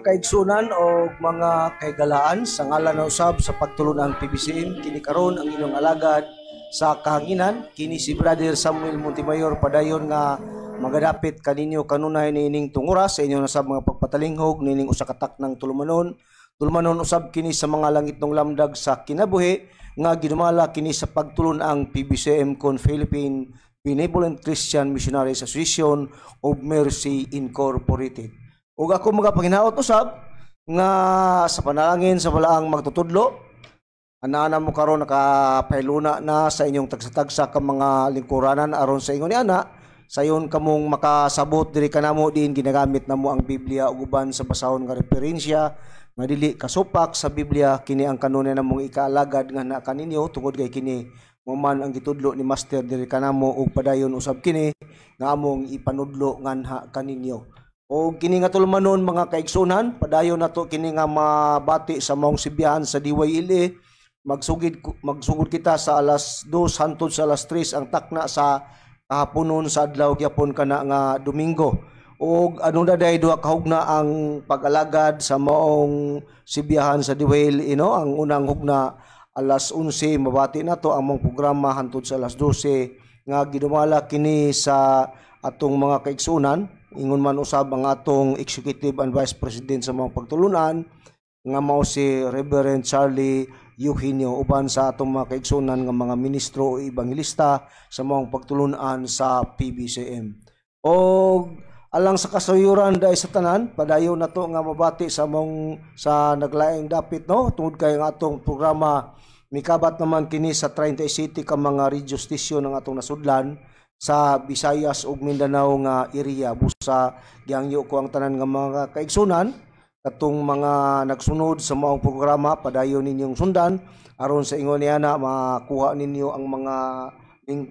Kaigsunan o mga kaigalaan sa ngalan na usab sa pagtulon ng PBCM kini karon ang inyong alagad sa kahanginan kini si Brother Samuel Montemayor padayon nga magadapit kaninyo kanunay nining tunguras sa inyo na sa mga pagpatalinghog nining usa ka taknang tulumanon usab kini sa mga langit ng lamdag sa kinabuhi nga ginumala kini sa pagtulon ang PBCM kon Philippine Benevolent Christian Missionaries Association of Mercy Incorporated. Ug ako magapanginaot usab nga sa panalangin sa balaang magtutudlo ana mo karon nakapailuna na sa inyong tagsa-tagsa ka mga lingkuranan aron sa ingon ni ana sayon kamong makasabot diri kanamo din ginagamit namo ang Biblia ug uban sa basahon nga referensya nga dili kasupak sa Biblia kini ang kanunay namong ikaalagad nga na kaninyo tungod kay kini mo man ang gitudlo ni Master diri kanamo ug padayon usab kini nga among ipanudlo nganha kaninyo. O kini nga tulumanon mga kaigsunan, padayon nato kini nga mabati sa maong sibiyahan sa DYLA. Magsugod kita sa alas 2 hangtod sa alas 3 ang takna sa kahaponon sa adlaw gyapon kana nga Domingo. O ano na day duha ka hugna ang pag-alagad sa maong sibiyahan sa DYLA, no? Ang unang hugna alas 11 mabati nato ang mong programa hangtod sa alas 12 nga gidumala kini sa atong mga kaigsunan. Ingon man usab ang atong Executive and Vice President sa mga pagtulunan nga mao si Reverend Charlie Eugenio uban sa atong mga kaigsunan nga mga ministro o ebanghelista sa mga pagtulunan sa PBCM. O alang sa kasayuran dahil sa tanan, padayon na to nga mabati sa sa naglaing dapit, no? Tungod kay ang atong programa mikabat naman kini sa 30 city ka mga radio station ng atong nasudlan sa Visayas ug Mindanao nga area. Busa giangyo ko ang tanan nga mga kaigsunan katong mga nagsunod sa maong programa padayon ninyong sundan aron sa ingon niya na makuha ninyo ang mga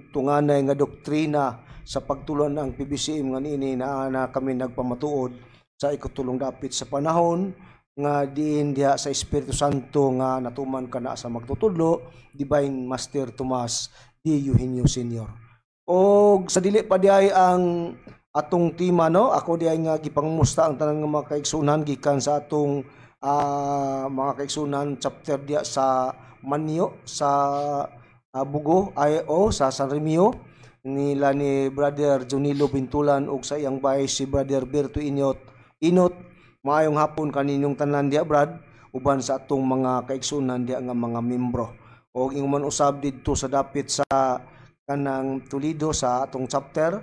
tunganay nga doktrina sa pagtulon ng PBCM nga niini na kami nagpamatuod sa ikatulong dapit sa panahon nga diin diha sa Espiritu Santo nga natuman kana sa magtutudlo Divine Master Tomas D. Eugenio Sr. O sa dili pa diay ang atong tema, no? Ako diay nga gipangumusta ang tanan nga mga kaigsunan gikan sa atong mga kaigsunan chapter diya sa Manio sa Bugo IO sa San Remio nila ni Brother Junilo Bintulan ug sa iyang bahay si Brother Berto Inot. Maayong hapon kaninyong tanan diya Brad uban sa atong mga kaigsunan diya nga mga membro. O ingon usab didto sa dapit sa kanang Toledo sa atong chapter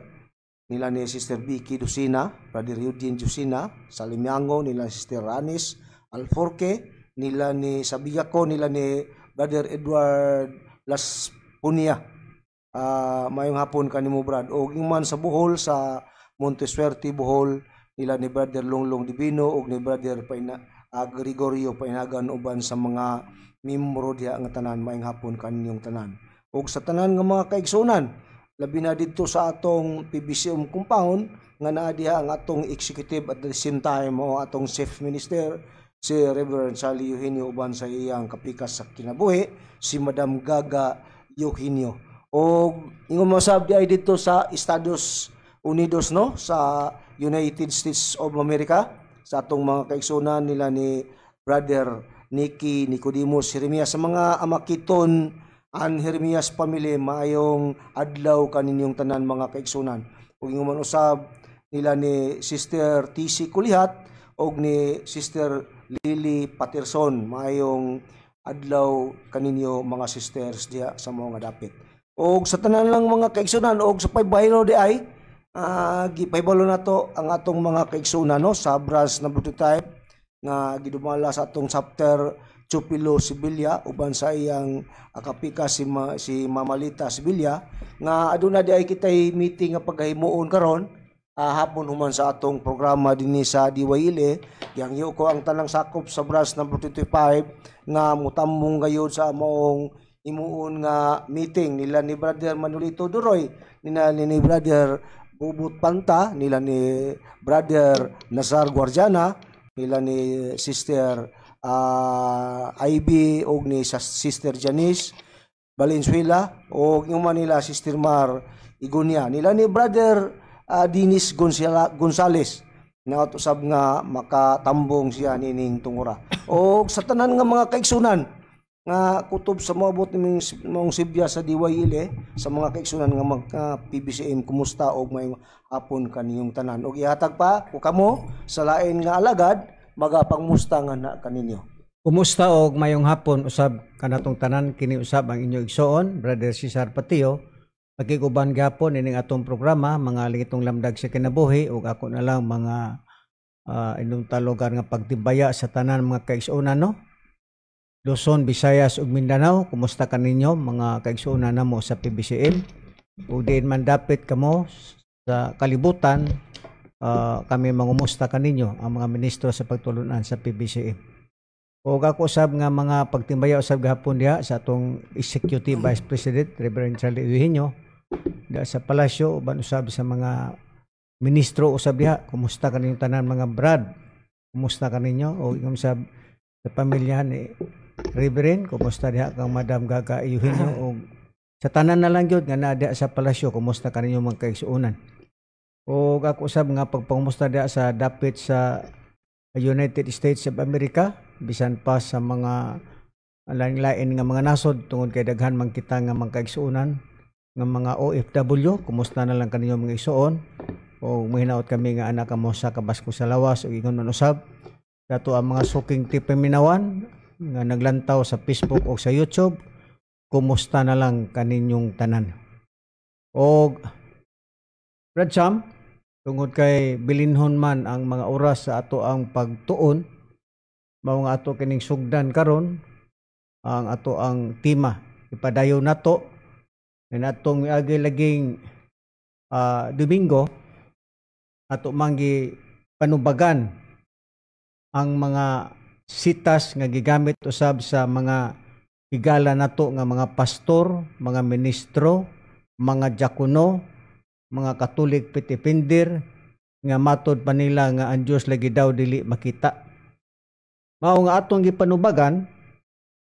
nila ni Sister Vicky Dusina, Brother Eugene Dusina, sa Limiango nila ni Sister Ranis Alforque, nila ni Sabigaco nila ni Brother Edward Las Punia. Mayong hapon kanimo Brad. O man sa Bohol sa Montesuerte Bohol nila ni Brother Longlong Divino ug ni Brother Gregorio Painagan uban sa mga membro diha nga tanan. Mayong hapon kaninyong tanan. O sa tanan nga mga kaigsunan, labi na dito sa atong PBCM compound nga naa diha ang atong executive at the same time o atong chief minister si Reverend Charlie Eugenio uban sa iyang kapikas sa kinabuhi si Madam Gaga Eugenio. O ingon masab ay dito sa Estados Unidos, no, sa United States of America sa atong mga kaigsunan nila ni Brother Nicky Nicodemus Jeremias sa mga amakiton ang Jeremias family. Maayong adlaw kaninyong tanan mga kaigsunan. Ug ingon usab nila ni Sister TC Kulihat ug ni Sister Lily Patterson. Maayong adlaw kaninyo mga sisters diha sa mga dapit. Ug sa tanan lang mga kaigsunan ug sa paybaylo di ay gipaybalo nato ang atong mga kaigsunan, no, sa branch number 2 type nga gidumala sa atong chapter Chupilo Sibilya uban sa iyang akapika si Mamalita Sibilya nga aduna di ay kitay meeting nga paghimuon karon hapon human sa atong programa dinhi sa DYLA. Gihangyo ko ang tanang sakop sa branch number 25 nga mutambong gayud sa maong himuon nga meeting nila ni Brother Manolito Duroy, nila ni Brother Bubut Panta, nila ni Brother Nazar Guardiana, nila ni Sister Ivy o ni Sister Janice Valenzuela o yung nila Sister Mar Igunia, nila ni Brother Dinis Gonzales na usab nga makatambong siya nining tungura. O sa tanan nga mga kaigsunan nga kutob sa moabot ning mong Sibya sa DYL sa mga kaigsunan nga mga PBCM, kumusta og may hapon kaniyong tanan. Og ihatag pa ko kamo sa lain nga alagad magapangmusta nga na kaninyo. Kumusta og mayong hapon usab kanatong tanan, kini usab ang inyo igsoon Brother Cesar Patio. Pagkiguban gapon ining atong programa mga ligitong lamdag sa kinabuhi ug ako na lang mga inong talogar nga pagtibaya sa tanan mga kaigsuonan no. Luzon, Visayas ug Mindanao, kumusta kaninyo mga kaigsuonan namo sa PBCM? Ug diin man dapit kamo sa kalibutan, kami mangumusta kaninyo ang mga ministro sa pagtulunan sa PBCM. O ako usab nga mga pagtimbaya usab gahapon diha sa atong Executive Vice President Reverend Charlie Eugenio diha sa palasyo, uban usab sa mga ministro usab diha. Kumusta kaninyo tanan mga brad? Kumusta kaninyo? O usab sa pamilya ni Reverend, kumusta diha kang Madam Gaga Eugenio o sa tanan na lang gyud nga naa diha sa palasyo, kumusta kaninyo mga kaigsuonan? O ako usab nga pagpangumusta diha sa dapit sa United States of America, bisan pa sa mga lain-lain nga mga nasod tungod kay daghan man kita nga mga kaigsuonan nga mga OFW, kumusta na lang kaninyo mga igsuon? O mahinaot kami nga anak mo sa kabasko sa lawas o ingon man usab dato ang mga suking tipaminawan nga naglantaw sa Facebook o sa YouTube, kumusta na lang kaninyong tanan. O Brad Sam, tungod kay bilinhon man ang mga oras sa ato ang pagtuon, mao nga ato kining sugdan karon ang ato ang tema ipadayon nato na atong miagi laging Domingo ato manggi panubagan ang mga sitas nga gigamit usab sa mga higala nato nga mga pastor, mga ministro, mga diakono, mga Katolik pitipindir nga matod pa nila nga ang Dios lagi daw dili makita. Mao nga atong gipanubagan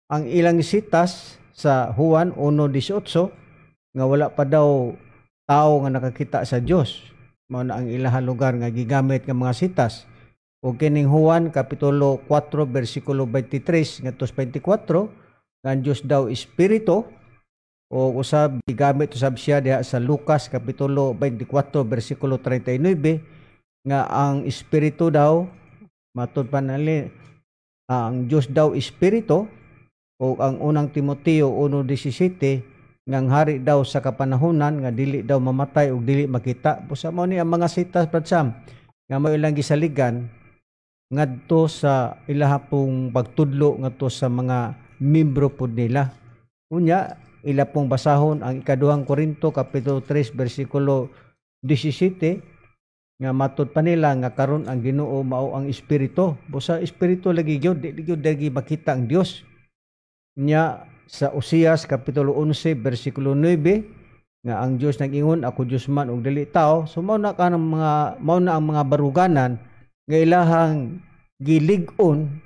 ang ilang sitas sa Juan 1:18 nga wala pa daw tao nga nakakita sa Dios. Mao na ang ilahang lugar nga gigamit nga mga sitas. O kining Juan kapitulo 4 bersikulo 23 ngadto 24 nga ang Dios daw espiritu, o usab gigamit usab siya diha sa Lucas kapitulo 24 bersikulo 39 nga ang espiritu daw matud pa nali ang Dios daw espiritu, o ang unang Timoteo 1:17 nga ang hari daw sa kapanahunan nga dili daw mamatay ug dili makita. Busa mo ni ang mga sitas Brad Sam nga mao ilang gisaligan ngadto sa ilaha pong pagtudlo ngadto sa mga membro pud nila. Unya ila pong basahon ang ikaduhang Korinto kapitulo 3 bersikulo 17 nga matud pa nila nga karon ang Ginoo mao ang espiritu. Busa espiritu lagi gyud, di gyud lagi makita ang Dios. Nya sa Usias kapitulo 11 bersikulo 9 nga ang Dios nag-ingon, ako Dios man ug dili tao. So mao na ang mga baruganan nga ilahang gilig-on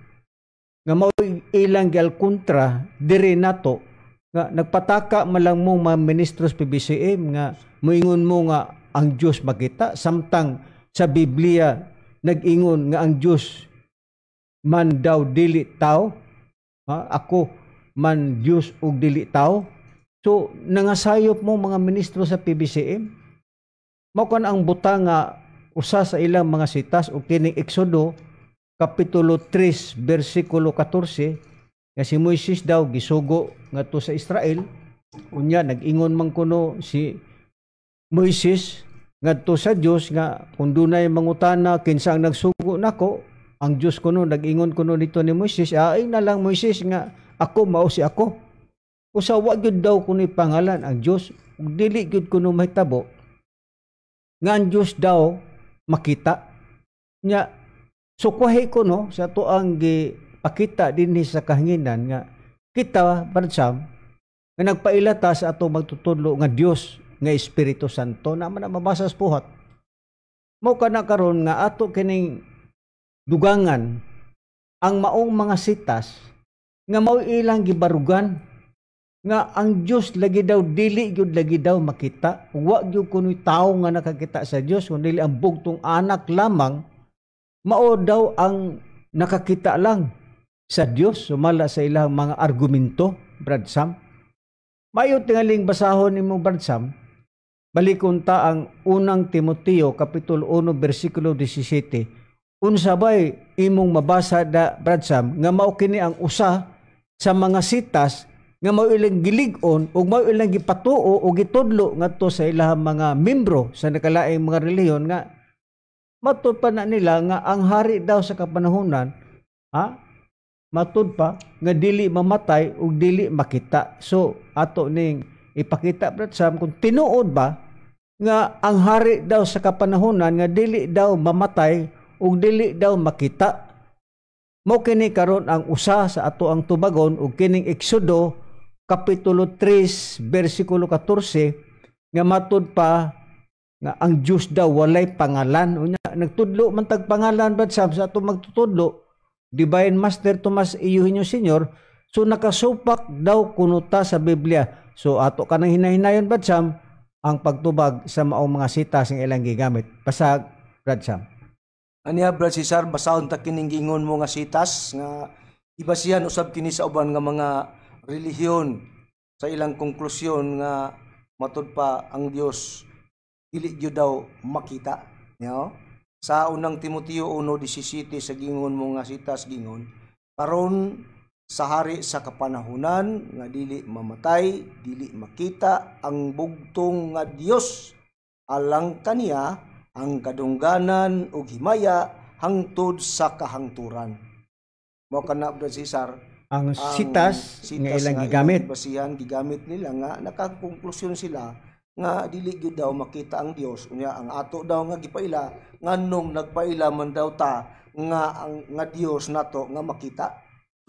nga mao ilang gyal kontra diri nato nga nagpataka malang mo mga ministros PBCM nga moingon mo nga ang Dios makita, samtang sa Biblia nag-ingon nga ang Dios man daw dili tao. Ako man Dios ug dili tao. So nangasayop mo mga ministro sa PBCM, mao kan ang butang nga usa sa ilang mga sitas o kining Exodo kapitulo 3 bersikulo 14 nga si Moises daw gisugo ngadto sa Israel. Unya nag-ingon man kuno si Moises ngadto sa Dios nga kung dunay mangutana kinsa ang nagsugo nako, ang Dios kuno nag-ingon kuno dito ni Moises, ay na lang Moises nga ako mao si ako. Usa wa gyud daw kuno pangalan ang Dios ug dili gyud kuno mahitabo nga ang Dios daw makita nya. Sukwahi ko no sa tuang gipakita dinhi sa kahanginan nga kita Brad Sam nga nagpailata sa ato magtutudlo nga Dios nga Espiritu Santo na mabasa sa puhat. Mao kana karon nga ato kining dugangan ang maong mga sitas nga mao ilang gibarugan nga ang Dios lagi daw dili gyud lagi daw makita, wa gyud kunoy tawo nga nakakita sa Dios kundi ang bugtong anak lamang mao daw ang nakakita lang sa Dios sumala sa ilang mga argumento, Brad Sam. Mayo tingaling basahon nimo, Brad Sam. Balikon ta ang unang Timoteo kapitulo 1 bersikulo 17. Unsa bay imong mabasa da, Brad Sam, nga mao kini ang usa sa mga sitas nga mao ilang gilig-on ug mao ilang gipatuo o gitudlo ngadto sa ilahang mga membro sa nakalaing mga relihiyon nga matud pa na nila nga ang hari daw sa kapanahunan, matud pa nga dili mamatay ug dili makita. So ato ning ipakita, Brad Sam, kung tinuod ba nga ang hari daw sa kapanahunan nga dili daw mamatay ug dili daw makita. Mao kini karon ang usa sa ato ang tubagon ug kining Exodo kapitulo 3 bersikulo 14 nga matud pa nga ang Dios daw walay pangalan. Unya nagtudlo man tag pangalan, Brad Sam, sa ato magtutudlo Divine Master Tomas Eugenio Sr. So nakasupak daw kunuta sa Biblia. So ato kanang hinahinayon, Brad Sam, ang pagtubag sa maong mga sitas ng ilang gigamit. Pasag, Brad Sam. Aniya, Brad Cesar, basahon ta kining gingon mo nga sitas nga ibasihan usab kini sa uban nga mga relihiyon sa ilang konklusyon nga matud pa ang Dios dili gyud daw makita. Sa unang Timoteo 1:17 sa gingon mo nga sitas gingon, karon sa hari sa kapanahunan nga dili mamatay, dili makita ang bugtong nga Dios alang kaniya ang kadungganan ug himaya hangtod sa kahangturan. Mao kana, Brad Cesar, ang sitas nga ilang gigamit. Basihan gigamit nila nga nakakonklusyon sila nga dili gyud daw makita ang Dios. Unya ang ato daw nga gipaila nganong nagpaila man daw ta nga ang nga Dios nato nga makita.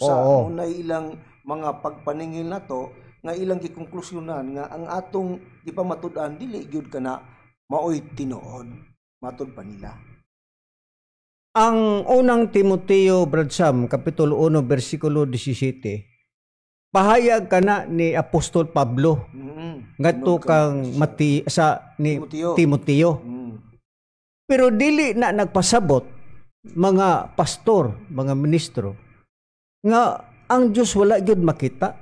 Sa unay ilang mga pagpaningil nato nga ilang gikonklusyonan nga ang atong gipamatud-an dili gyud kana maoy tinuod. Matud pa nila. Ang unang Timoteo, Brad Sam, kapitulo 1 bersikulo 17. Pahayag kana ni Apostol Pablo ngadto kang ni Timoteo. Pero dili na nagpasabot mga pastor, mga ministro nga ang Dios wala gyud makita.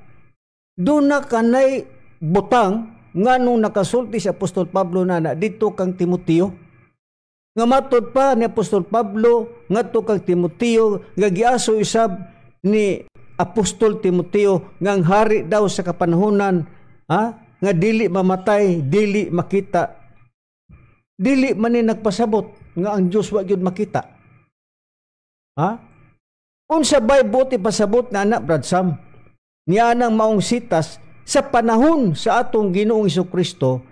Do na kanay butang nganong nakasulti si Apostol Pablo na dito kang Timoteo. Nga matod pa ni Apostol Pablo ngadto kang Timoteo nga giaso isab ni Apostol Timoteo nga ang hari daw sa kapanahunan nga dili mamatay, dili makita. Dili man ni nagpasabot nga ang Dios wa gyud makita. Unsa bay buti pasabot na anak, Brad Sam? Niya nang maong sitas sa panahon sa atong Ginoong Jesucristo,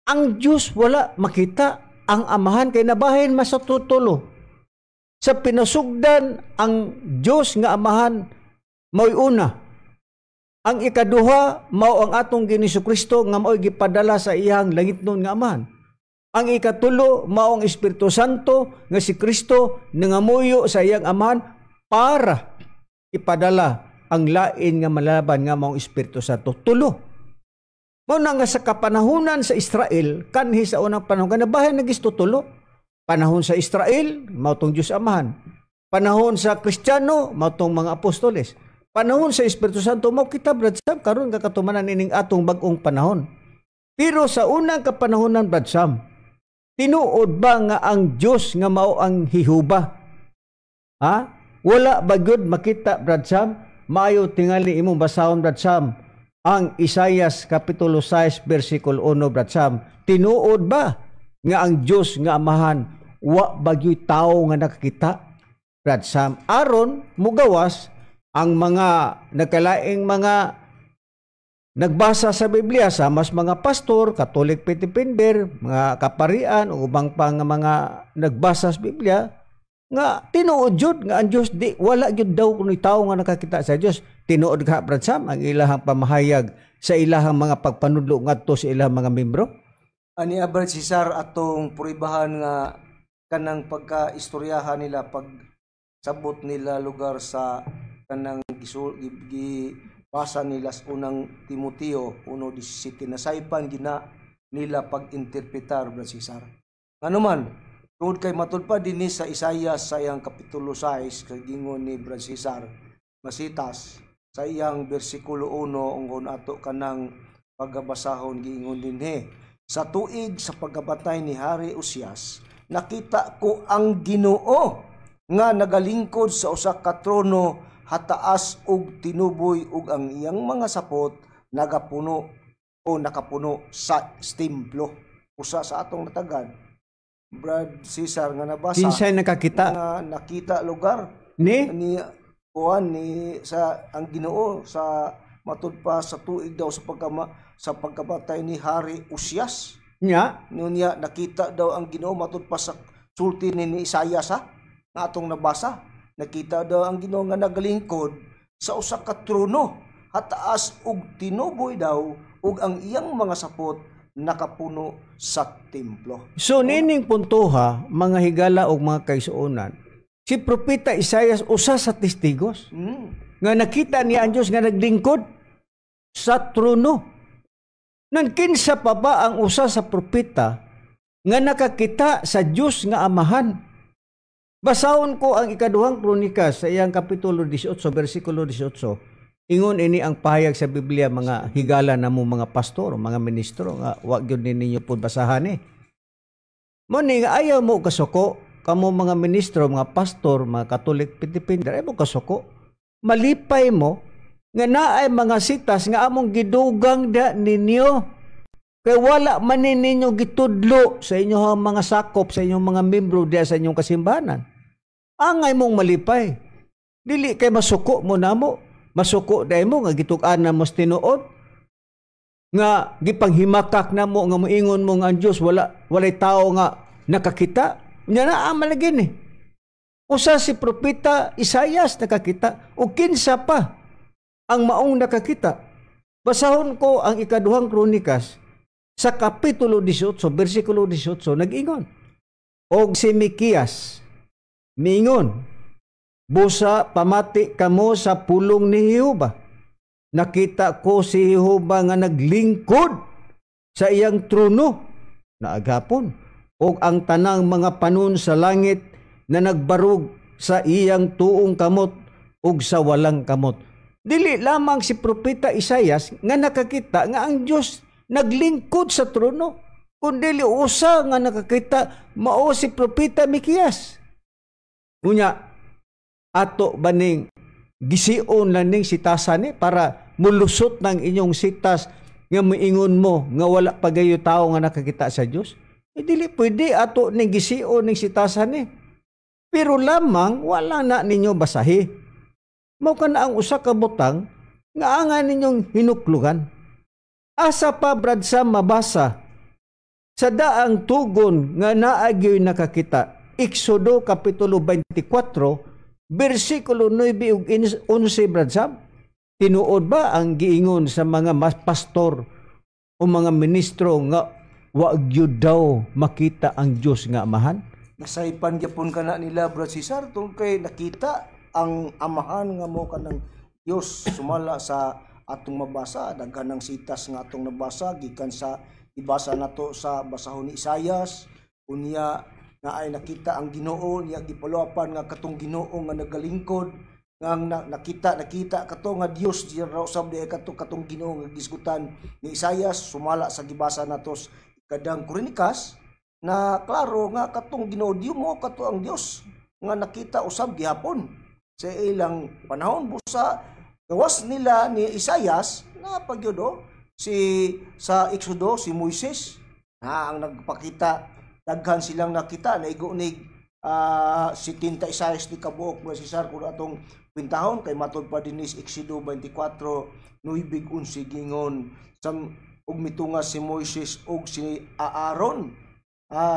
ang Dios wala makita. Ang amahan kay nabahin masatutulo. Sa pinasugdan ang Dios nga amahan mao'y una. Ang ikaduha mao ang atong Ginoong Jesucristo nga mao'y gipadala sa iyang langitnon nga amahan. Ang ikatulo mao ang Espiritu Santo nga si Kristo nangamuyo sa iyang amahan para ipadala ang lain nga malaban nga maong Espiritu Santo. Tulo. Muna nga sa kapanahunan sa Israel, kanhi sa unang panahon, kanabahan nagistutulo. Panahon sa Israel, mautong Diyos Amahan. Panahon sa Kristiyano, mautong mga apostoles. Panahon sa Espiritu Santo, mau kita, Brad Sam, karon kakatumanan ining atong bagong panahon. Pero sa unang kapanahonan, Brad Sam, tinuod ba nga ang Diyos nga mao ang hihuba? Wala ba gyud makita, Brad Sam? Maayo tingali imong basahon, Brad Sam, ang Isaias kapitulo 6 bersikulo 1, Brad Sam. Tinuod ba nga ang Dios nga amahan wa bagyo'y tao nga nakakita, Brad Sam? Aron mugawas ang mga nagkalaing mga nagbasa sa Biblia, sa mas mga pastor, Katolik Pitipinber, mga kaparian o ubang pang mga nagbasa sa Biblia, nga tinuod jud nga ang Dios di wala jud daw kuno tawo nga nakakita sa Dios. Tinuod ka Brad Sam ang ilahang pamahayag sa ilahang mga pagpanudlo ngadto sa ilahang mga membro. Ani Brad Cesar atong puribahan nga kanang pagkaistoryahan nila pag sabot nila lugar sa kanang gibasa nila sa unang Timoteo 1:17 na saypan gina nila pag-interpretar Brad Cesar. Ano man, tungod kay matulpa dinhi sa Isaias sa iyang kapitulo 6 kay gingon ni Brad Cesar masitas sa iyang bersikulo 1 unggon ato kanang paggabasahon giingon dinhi sa tuig sa pagkabatay ni Hari Uzias nakita ko ang Ginoo nga nagalingkod sa usa ka trono hataas ug tinuboy ug ang iyang mga sapot nakapuno sa templo. Usa sa atong natagad Brad Cesar nga nabasa Kinsay nakakita nga nakita lugar ni sa ang Ginoo sa matud pa sa tuig daw sa pagkabatay ni Hari Uzias nya niya nakita daw ang Ginoo matud pa sa sulti ni Isaias nga atong nabasa. Nakita daw ang Ginoo nga nagalingkod sa usa ka trono hataas ug tinuboy daw ug ang iyang mga sapot nakapuno sa templo. So nining puntoha mga higala ug mga kaisuonan si propeta Isaias usa sa testigos nga nakita niya ang Dios nga naglingkod sa trono. Nang kinsa pa ba ang usa sa propeta nga nakakita sa Dios nga Amahan? Basahon ko ang ikaduhang kronika sa iyang kapitulo 18, versikulo 18. Ingon ini ang pahayag sa Biblia mga higala namo mga pastor, mga ministro nga wa gyud ninyo pud basahan Mo ni nga ayaw mo kasuko kamo mga ministro, mga pastor, mga Katolik Pilipino, ay mo kasuko. Malipay mo nga naay mga sitas nga among gidugang da ninyo. Kaya wala man ninyo gitudlo sa inyong mga sakop, sa inyong mga membro diya sa inyong kasimbahanan. Angay mong malipay. Dili kay masuko mo namo. Masuko dahil mo nga gitukan na mo tinuod. Nga gipanghimakak na mo nga moingon mo nga ang Diyos walay tao nga nakakita. Nya na malagi ni. Usa si propeta Isaias nakakita o kinsa pa ang maong nakakita. Basahon ko ang ikaduhang kronikas sa kapitulo 18, versikulo 18, nag-ingon. Og si Mikias, miingon, busa pamati kamo sa pulong ni Jehova. Nakita ko si Jehova nga naglingkod sa iyang trono na agapon. Og ang tanang mga panon sa langit na nagbarug sa iyang tuong kamot ug sa walang kamot. Dili lamang si propeta Isaias nga nakakita nga ang Diyos naglingkod sa trono, kundi usa nga nakakita mao si propeta Mikias. Unya ato baning gision lang ning sitasan para mulusot ng inyong sitas nga moingon mo nga wala pagayo tao nga nakakita sa Dios. Dili pwede ato ning gision ning sitasan Pero lamang wala na ninyo basahi. Mao kana ang usa ka butang nga angay ninyong hinuklugan. Asa pa Brad Sam mabasa sa daang tugon nga naagyoy nakakita. Exodo kapitulo 24 bersikulo 9 ug 11 Brad Sam. Tinuod ba ang giingon sa mga pastor o mga ministro nga wa gyud daw makita ang Dios nga Amahan? Nasaypan gyapon kana nila Brad Cesar tungkol kay nakita ang Amahan nga mo kanang Dios sumala sa atong mabasa, daghan ng sitas nga atong nabasa gikan sa ibasa nato sa basahon ni Isaias unya na ay nakita ang Ginoo niya gipalawapan nga katong Ginoo nga nagalingkod nga nakita kato nga Dios diya raw sab di katong Ginoo nga gisgutan ni Isaias sumala sa gibasa nato kadang kronikas na klaro nga katong Ginoo Diyo mo kato ang Dios nga nakita usab gihapon sa ilang panahon busa gawas nila ni Isaias na pagyudo sa Exodo si Moises ang nagpakita daghan silang nakita naigo-nig si tinta Isaias ni kabuok mo si Sar kun atong kwintahon kay matud pa dinis Exodo 24 nuibig unsi gingon ug mitungas si Moises ug si Aaron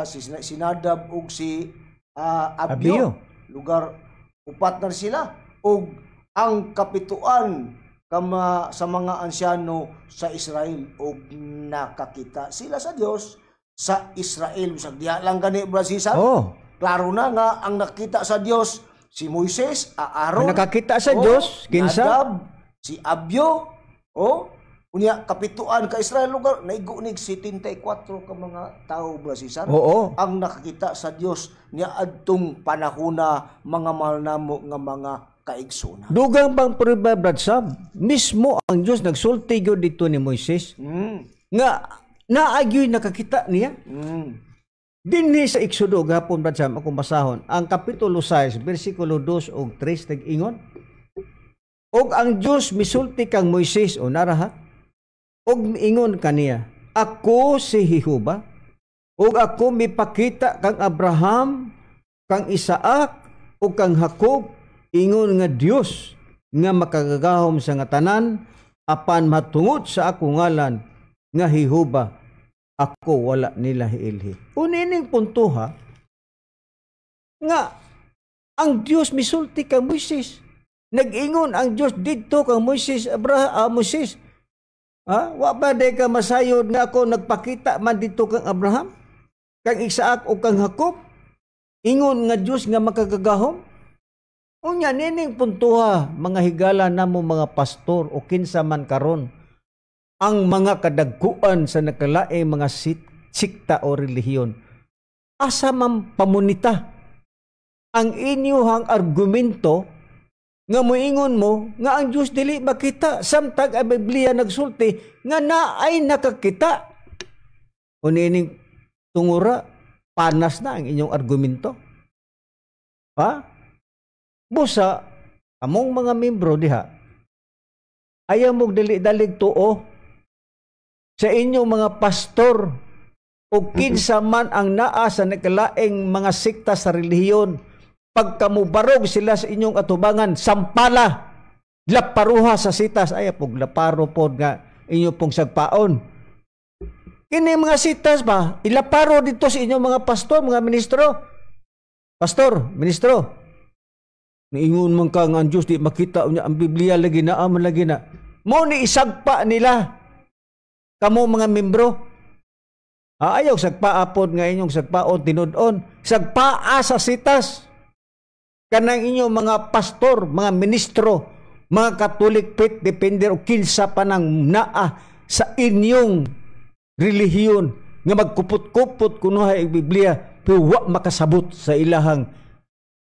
si Nadab ug si Abio lugar upat na sila ug ang kapituan sa mga ansyano sa Israel ug nakakita sila sa Dios sa Israel. Bisag diha lang gani Brother Cesar. Klaro na nga ang nakita sa Dios si Moises, Aaron, nakakita sa Dios kinsa Nadab, si Abyo, unya kapituan ka Israel lugar naigunig 74 ka mga tao Brother Cesar. Ang nakakita sa Dios niya adtong panahona mga malnamo nga mga kaigsuna. Dugang bang Brad Sam, mismo ang Dios nagsulti gyud dito ni Moises nga naagyoy nakakita niya. Dinhi sa Exodo gapon Brad Sam akong basahon ang kapitulo 6 bersikulo 2 ug 3 tag-ingon. Og ang Dios misulti kang Moises o naraha og miingon kaniya, ako si Jehova og ako mipakita kang Abraham, kang Isaac ug kang Jacob, ingon nga Dios nga makagagahom sa nga tanan apan matungod sa ako ngalan nga Jehova, ako wala nila hiilhi. Unining punto nga ang Dios misulti kang Moises. Nag-ingon ang Dios didto kang Moises, Moises. Wa ba day ka masayod nga ako nagpakita man dito kang Abraham, kang Isaac o kang Jacob? Ingon nga Dios nga makagagahom? Unya nining puntuha mga higala namo mga pastor o kinsa man karon ang mga kadagkuan sa nakalaing mga sikta o relihiyon. Asa man pamunita ang inyong argumento nga moingon mo nga ang Dios dili makita samtang ang Biblia nagsulti nga naay nakakita. Unining tungura panas na ang inyong argumento. Busa among mga membro diha ayaw mo dali-dalig tuo sa inyong mga pastor o kinsa man ang naa sa nakalaing mga sikta sa relihiyon. Pagkamubarog sila sa inyong atubangan, sampala, laparuha sa sitas, ay pog laparo po nga inyo pong sagpaon. Kini mga sitas ba, ilaparo dito sa inyong mga pastor, mga ministro. Pastor, ministro, niingon man ka nga ang Diyos, di makita niya ang Biblia lagi na, aman lagi na. Mo ni isagpa nila, kamo mga membro. Ayaw sagpaapod nga inyong sagpaon, tinudon, sagpaa sa sitas. Kanang inyong mga pastor, mga ministro, mga Catholic faith defender o kinsa pa nang naa sa inyong relihiyon nga magkupot-kupot kuno ang Biblia pero wa makasabot sa ilahang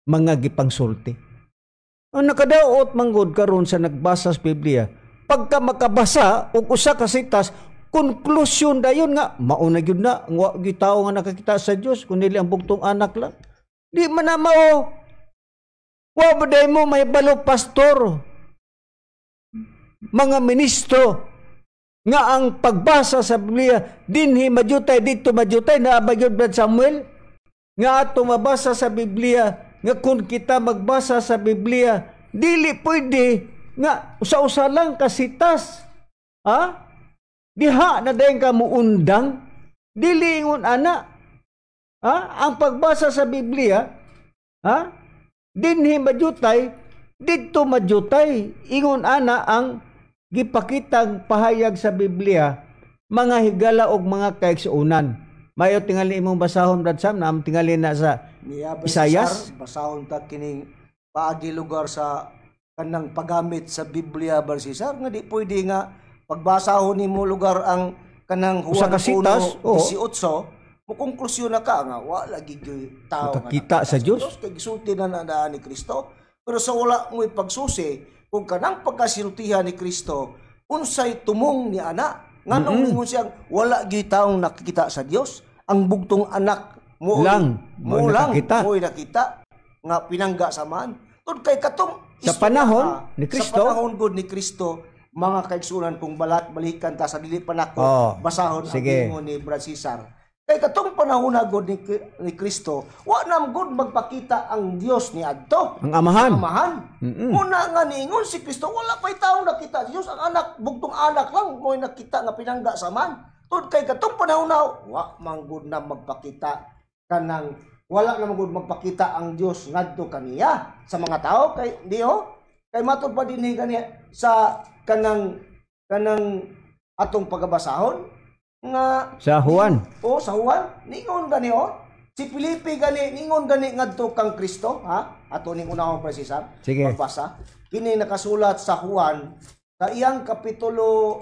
mga gipangsulti. Ang nakadaot manggod karon sa nagbasa sa Biblia, pagka makabasa og usa ka sitas, konklusyon dayon nga mauna gyud na wa gyud tawo nga nakakita sa Dios kundi ang bugtong anak lang. Di man na mao. Wa ba day mo may balo pastor, mga ministro, nga ang pagbasa sa Biblia, dinhi madyutay, dito madyutay, naabagyod Brad Samuel, nga ato mabasa sa Biblia, nga kung kita magbasa sa Biblia, dili pwede, nga usa-usa lang kasitas, diha na dayon ka muundang, dili ingon ana, ang pagbasa sa Biblia, dinhi madyutay, dito madyutay, ingon ana ang gipakitang pahayag sa Biblia, mga higala og mga kaigsuunan. Mayo tingali imong basahon Brad Sam, na tingali na sa Isayas. Basahon ta kining paagi lugar sa kanang paggamit sa Biblia Brad Cesar, nga di pwede nga pagbasahon nimo lugar ang kanang Juan 1:18, mukonklusyon na ka nga wala gid tao nakakita sa Dios kay gisulti na ni Kristo. Pero sa wala mo pagsusi kung kanang pagkasiltihan ni Kristo unsay tumong ni ana nganong ingon siya wala gid taong nakikita sa Dios, ang bugtong anak mo lang nakita nga pinangga sa man tud kay katong sa panahon ni Kristo, sa panahon gud ni Kristo, mga kaigsunan kung balikan ta sa dili pa nako basahon ang ingon ni Brad Cesar. Kay katong panahon na God ni Kristo, wa nam God magpakita ang Dios ni adto. Ang amahan. Muna nga niingon si Kristo, wala pa'y taong nakita Dios, ang anak, bugtong anak lang mo'y nakita nga pinangga sa man. Tud kay katong panahon na, wa man God na magpakita kanang wala na magud magpakita ang Dios ngadto kaniya sa mga tao kay di kay matud pa dinhi kaniya sa kanang atong pagabasahon nga Sa Juan. sa Juan ningon gani si Felipe gani ningon gani ngadto kang Kristo ato ning unahong presisa Sige. magbasa kini nakasulat sa Juan sa iyang kapitulo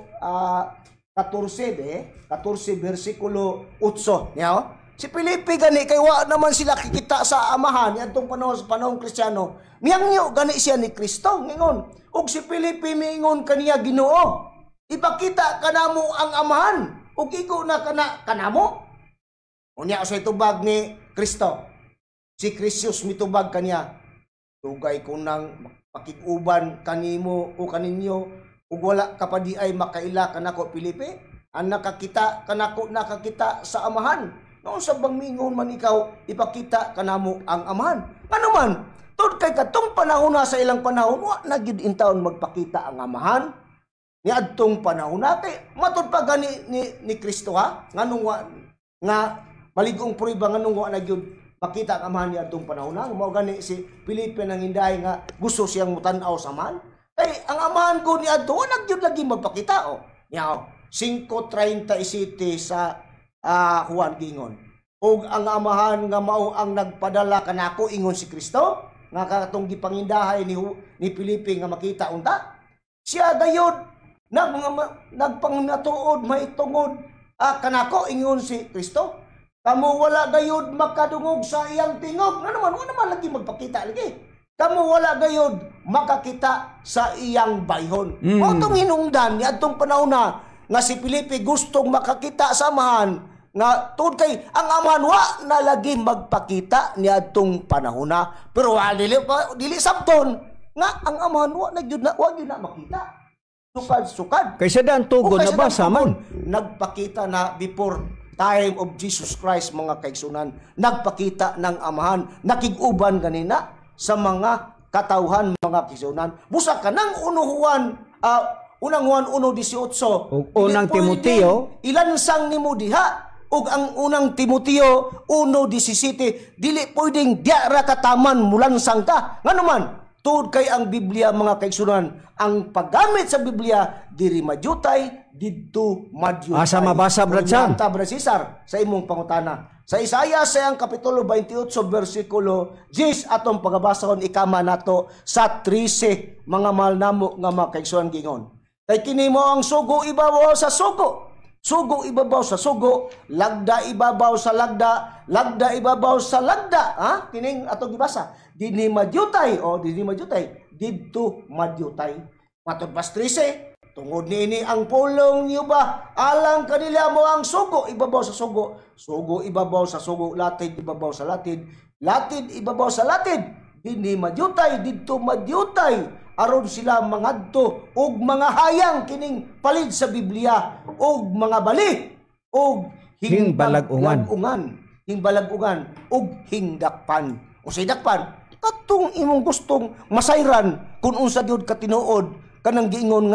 14 versikulo 8 niya si Felipe gani kay wa naman sila kikita sa amahan adtong panahong Kristiyano miyangyo gani siya ni Kristo ngingon ug si Felipe miingon kaniya Ginoo ipakita kanamo ang amahan ug igo na kanamo unya sa itubag ni Kristo si Kristyos mitubag kaniya dugay ko nang pakiguban kanimo o kaninyo ug wala ka pa di ay makaila kanako Felipe ang nakakita sa amahan noon sa bangingon man ikaw ipakita kanamo ang amahan ano man tod kay katong panahon na sa ilang panahon wa na gyud intawon magpakita ang amahan ni adtong panahon na kay matud pa gani ni Kristo nganong nga maligong prueba nganong wa na gyud makita ang amahan ni adtong panahon na mao gani si Felipe nang inday nga gusto siyang mutan-aw sa amahan kay ang amahan ko ni adto wa na gyud lagi magpakita nya 5:37 sa Juan gingon ug ang amahan nga mao ang nagpadala kanako ingon si Kristo nga katong gipangindahay ni Felipe nga makita unta siya gayud nagpangatuod maitungod kanako ingon si Kristo kamo wala gayud makadungog sa iyang tingog nga naman wala lagi magpakita lagi kamo wala gayud makakita sa iyang bayhon mao tong hinungdan ni adtong panahon na nga si Felipe gustong makakita sa amahan nga tungod kay ang amahan wa na lagi magpakita ni adtong panahon na pero dili sabton nga ang amahan wa gyud na makita sukad Kaysa daan tugon na basa man. Nagpakita na before time of Jesus Christ mga kaigsunan nagpakita ng amahan nakig-uban ganina sa mga katawhan mga kaigsunan busa ka ng unang Juan 1:18 unang Timoteo ilansang nimo diha ug ang unang Timoteo 1:17 dili pwedeng diya ra kataman mulansang ka nganuman tuod kay ang Biblia mga kaigsunan ang paggamit sa Biblia diri madyutay didto madyutay asa mabasa Brad Sam Brad Cesar sa imong pangutana sa Isaiah sa ang kapitulo 28 versikulo 10 atong pagabasahon ikama nato sa 13 mga mahal namo nga mga kaigsunan gingon kay kini mo ang sugo ibabaw sa sugo sugo ibabaw sa sugo lagda ibabaw sa lagda lagda ibabaw sa lagda kining atong gibasa dinhi madyutay didto madyutay matud pas 13 tungod niini ang pulong niyo ba alang kanila mo ang sugo ibabaw sa sugo sugo ibabaw sa sugo latid ibabaw sa latid latid ibabaw sa latid dinhi madyutay didto madyutay aron sila mangadto og mga hayang kining palid sa Biblia og mga bali og hingbalagungan og hingdakpan o sa dakpan katong imong gustong masayran kung unsa gyud ka tinuod kanang giingon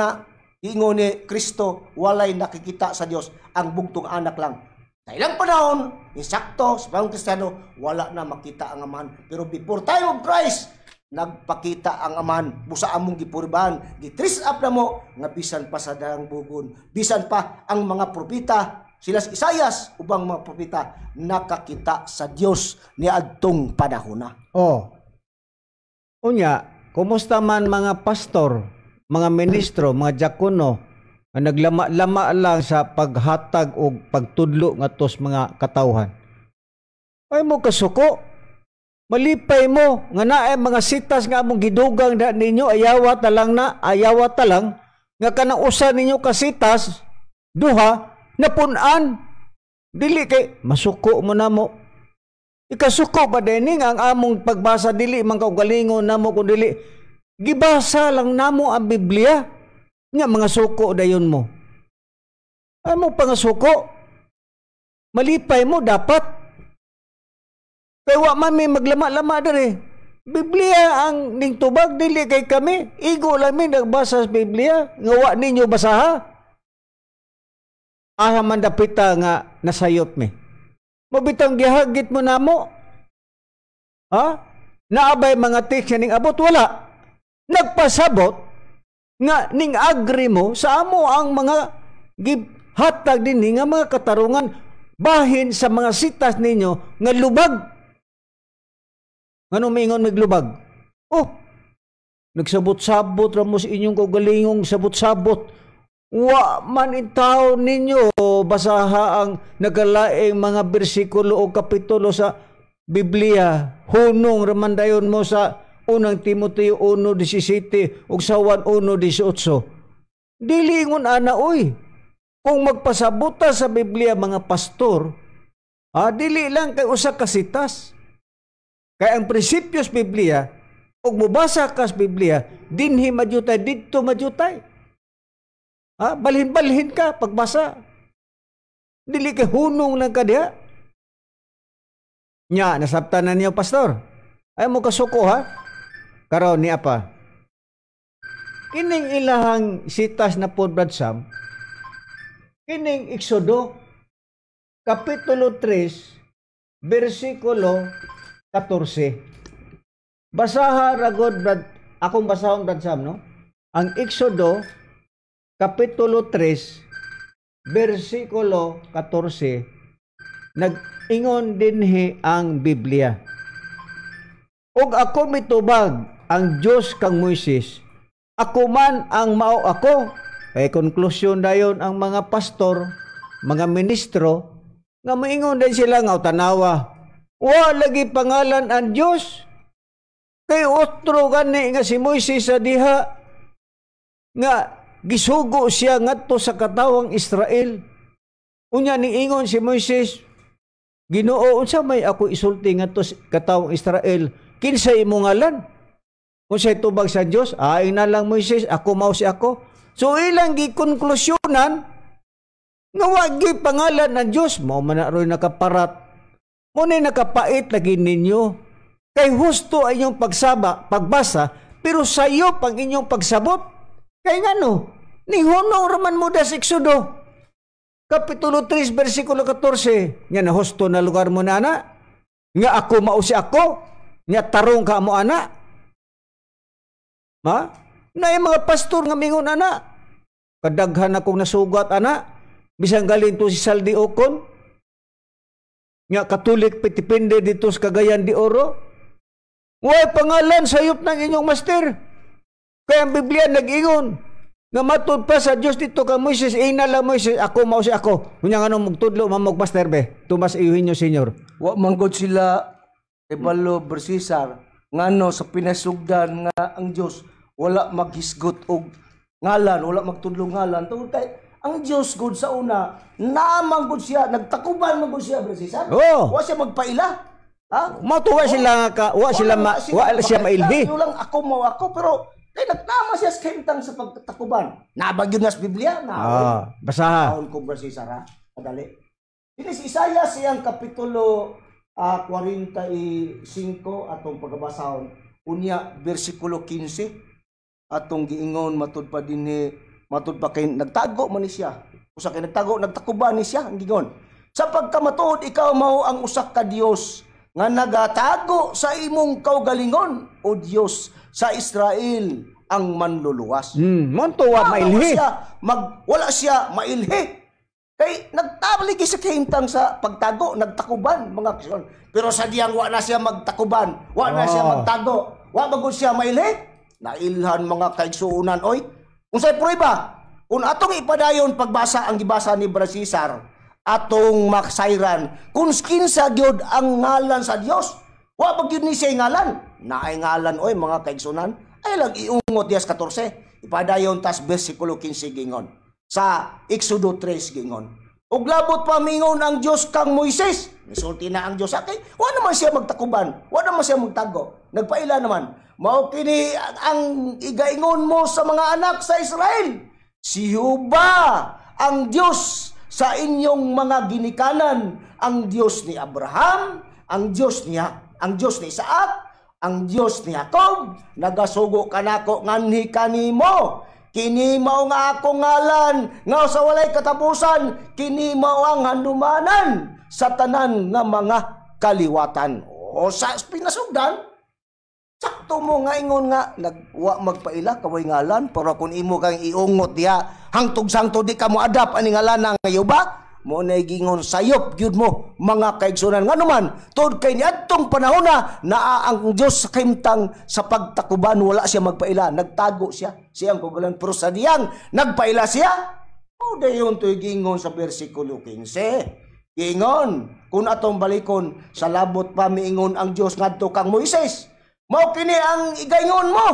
ni Kristo walay nakikita sa Dios ang bugtong anak lang sa ilang panahon insakto sa panahon Kristiyano wala na makita ang amahan pero before time of Christ nagpakita ang amahan busa among gipurbahan gitris up na mo nga bisan pa sa daang bugon bisan pa ang mga propeta sila si Isaias ubang mga propeta nakakita sa Dios ni adtong panahon na unya kumusta man mga pastor mga ministro mga diakono nga naglama-lama lang sa paghatag og pagtudlo ngadto sa mga katawhan ay mo kasuko malipay mo nga naay mga sitas nga among gidugang da ninyo ayawa talang nga kanang usa ninyo kasitas duha napun-an dili kay masuko mo namo ikasuko ba dini nga ang among pagbasa dili man kaugalingon namo kun dili gibasa lang namo ang Biblia nga mga suko dayon mo ay mo pangasuko malipay mo dapat kaya wa man may maglama-lama dere. Biblia ang ning tubag dili kay kami. Igo lang mi nagbasa sa Biblia. Nga wa ninyo basaha. Man dapita nga nasayop mi. Mabitang gihagit mo namo. Ha? Naabay mga text ning abot wala. Nagpasabot nga ning agree mo sa amo ang mga hatag dinhi nga mga katarungan bahin sa mga sitas ninyo nga lubag. Ngano mingon miglubag? Oh, nagsabot-sabot ra mo sa inyong kaugalingong sabot-sabot. Wa man intaw ninyo basaha ang nagalaing mga bersikulo o kapitulo sa Biblia. Hunong ramandayon mo sa unang Timoteo 1:17 ug sa 1:18. Dili ingon ana oy. Kung magpasabuta sa Biblia mga pastor, dili lang kay usa ka sitas. Kay ang prinsipyos Biblia ug mubasa ka sa Biblia dinhi madyutay didto madyutay. Balhin-balhin ka pagbasa. Dili kay hunong lang ka diha. Nya, nasabtan na niyo, pastor. Ay mo kasuko, ha? Karon ni apa? Kining ilahang sitas na po, Brad Sam, kining Exodo, Kapitulo 3, versikulo 14. Basaha ragod, Brad, akong basahon, Brad Sam, no? Ang Exodo, Kapitulo 3, versikulo 14, nag-ingon dinhi ang Biblia. Og ako mitubag ang Diyos kang Moises, ako man ang mao ako. Kay konklusyon dayon ang mga pastor, mga ministro, nga maingon din sila nga tanawa. Wa lagi pangalan ang Diyos. Kay otro gani nga si Moises sa diha nga gisugo siya ngadto sa katawang Israel. Unya niingon si Moises, Ginoo, unsa may ako isulti ngadto sa katawang Israel? Kinsa imong ngalan? Kung sa'y tubag sa Diyos, ay na lang Moises, ako mao si ako. So ilang gikonklusyonan nga wagi pangalan ng Diyos, mao man na ron nakaparat. Mo na nakapait lagi ninyo. Kay husto ay inyong pagbasa, pero sayo pang inyong pagsabot. Kay ngano? Ni hunong raman mo das Exodo. Kapitulo 3, versikulo 14. Nga na husto na lugar mo na, ana. Nga ako mao si ako. Nga tarong ka mo, ana. Ha? Na yung mga pastor nga mingon, ana. Kadaghan akong nasugat, ana. Bisang galing to si Saldi Ocon. Nga katulik pitipinde dito sa Cagayan de Oro. Way pangalan sayop ng inyong master. Kaya ang Biblia nag-ingon nga matud pa sa Dios dito ka Moises, ina lang Moises, ako mao si ako. Unya ngano magtudlo mamog master be. Tumas iyuhin nyo, senyor. Wa manggod sila ibalo bersisar ngano sa pinasugdan nga ang Dios wala maghisgot og ngalan, wala magtudlo ngalan. Tungod kay ang Dios gud sa una, naamang gud siya, nagtakuban man gud siya bersisar. Oh. Wa siya magpaila. Ha? Matuwa sila ka, wa siya mailhi. Lang ako mo ako pero kay nagtama siya sa kahintang sa pagtakuban. Nabagyo na sa Biblia na. Basaha. Taon ko bersisar ha. Madali. Dili si Isaiah siyang kapitulo 45 atong pagbasahon. Unya bersikulo 15 atong giingon matud pa dinhi matud pa kay nagtago man ni siya. Usa kay nagtakuban ni siya ang giingon. Sa pagkamatuod ikaw mao ang usa ka Dios nga nagatago sa imong kaugalingon o Dios sa Israel ang manluluwas. Montuwa mailhi. Wala siya mailhi. Kay nagtabligi sa kahintang sa pagtago, nagtakuban mga kisyon. Pero sa diyang wa na siya magtakuban, wa na siya magtago, wa bagod siya mailhi. Nailhan mga kaigsuunan oy. Unsay prueba? Kung atong ipadayon pagbasa ang gibasa ni Brasisar, atong maksayran kung kinsa gyud ang ngalan sa Dios. Wa ba gyud ni siya ngalan? Naay ngalan oy mga kaigsunan. Ay lang iungot 14. Ipadayon tas bersikulo 15 gingon. Sa Exodo 3 gingon. Ug labot pa mingon ang Dios kang Moises. Misulti na ang Dios akay. Wa naman siya magtakuban. Wa naman siya magtago. Nagpaila naman. Mao kini ang igaingon mo sa mga anak sa Israel. Si Jehova ang Dios sa inyong mga ginikanan, ang Dios ni Abraham, ang Dios ni Isaac, ang Dios ni Jacob. Nagasugo kanako nganhi kanimo. Kini mao nga akong ngalan, nga sa walay katapusan, kini mao ang handumanan sa tanan nga mga kaliwatan. O sa pinasugdan, sakto mo nga ingon nga, nagwa magpaila, kaway ngalan, pero kung imo kang iungot diya, hangtog-sangto di ka mo adap ani ngalan nga yuba, mo na gingon sayop gyud mo mga kaigsunan nga naman tod kay niadtong panahon na ang Dios sa kahimtang sa pagtakuban wala siya magpaila, nagtago siya siyang kugulan, pero sa diyang nagpaila siya. O dayon to gingon sa bersikulo 15, gingon kung atong balikon sa labot pa miingon ang Dios ngadto kang Moises, mao kini ang igaingon mo.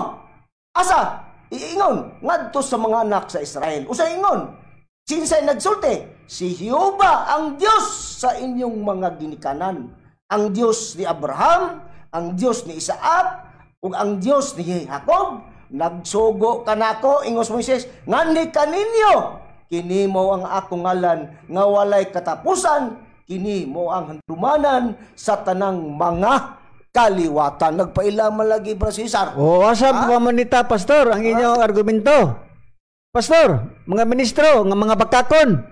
Asa iingon ngadto sa mga anak sa Israel, usa ingon sinsay nagsulti, si Jehova ang Diyos sa inyong mga ginikanan, ang Diyos ni Abraham, ang Diyos ni Isaac, ug ang Diyos ni Jacob. Nagsugo kanako, ingos Moises, ngani kaninyo, kini mo ang akong ngalan, nga walay katapusan, kini mo ang handumanan sa tanang mga kaliwatan. Nagpaila man lagi Bra Cesar. O asa pa manita, Pastor, ang inyong argumento? Pastor, mga ministro, nga mga bakakon,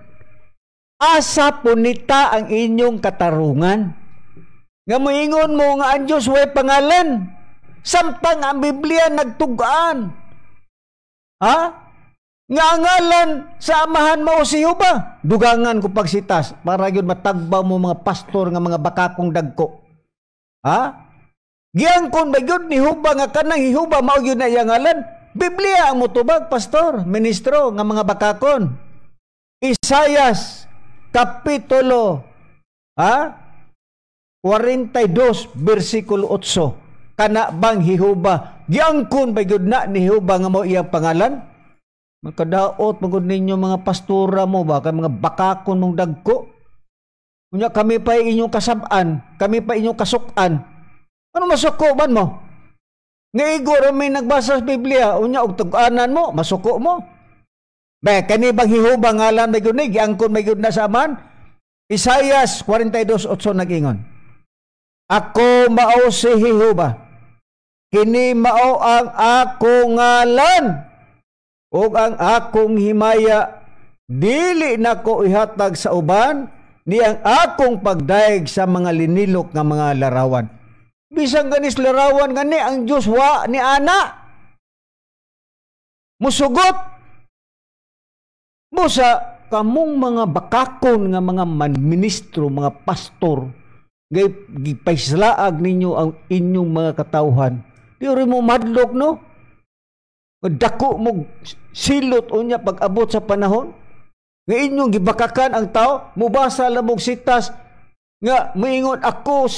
asa punita ang inyong katarungan? Nga moingon mo nga ang Diyos way pangalan, samtang ang Biblia nagtugaan. Ha? Nga ngalan sa amahan mo si Jehova. Dugangan ko pagsitas para yun matagbaw mo mga pastor nga mga bakakong dagko. Ha? Giyangkon ba yun ni Jehova nga kanang Jehova mao yun na iyang ngalan? Biblia ang mutubag, pastor, ministro, nga mga bakakon. Isayas, kapitulo 42, versikulo 8. Kana bang Jehova, giangkon ba yun na ni Jehova nga mo iyang pangalan? Magkadaot, magod ninyo mga pastora mo ba, kay mga bakakon mong dagko? Kunya kami pa inyong kasaban, kami pa inyong kasukan. Ano masuko man mo? Nga igor may nagbasa sa Biblia, unya og tug-anan mo, masuko mo. Ba kani bang Jehova ngalan may gyud ni giangkon may gyud na sa aman? Isayas 42:8 nagingon. Ako mao si Jehova. Kini mao ang akong ngalan ug ang akong himaya, dili nako ihatag sa uban ni ang akong pagdaig sa mga linilok nga mga larawan. Bisang ganis larawan gani ang Diyos wa ni ana. Musugot mo sa kamong mga bakakon nga mga ministro, mga pastor, gipaislaag ninyo ang inyong mga katawhan. Di rin mo madlok, no? Dako mo silot unya pag-abot sa panahon. Nga inyong gibakakan ang tao, mubasa lamog sitas, nga moingon ako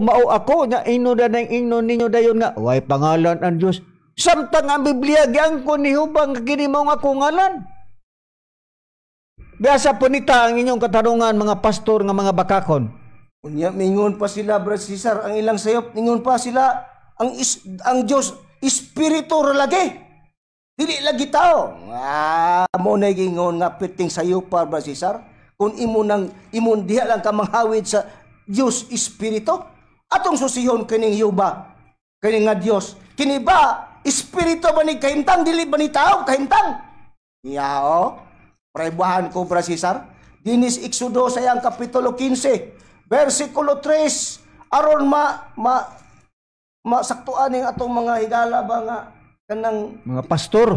mao ako nya ino da nang ingnon ninyo dayon nga way pangalan ang Dios, samtang ang Biblia giangkon ni Jehova nga kini mao nga akong ngalan. Biasa punita ang inyong katarungan mga pastor nga mga bakakon. Unya mingon pa sila Brad Cesar, ang ilang sayop ningon pa sila ang Dios espiritu ra lagi, dili lagi tao. Mo na gingon nga piting sayop pa Brad Cesar. Kung imon diha lang ka manghawid sa Dios Espiritu, atong susihon kining Jehova, kining nga Dios, kini ba Espiritu ba ni kahimtang, dili ba ni tao kahimtang? Yao, prebahan ko Bra Cesar, dinis Exodo sa yang kapitulo 15, versikulo 3, aron masaktuan ning atong mga higala ba nga kanang mga pastor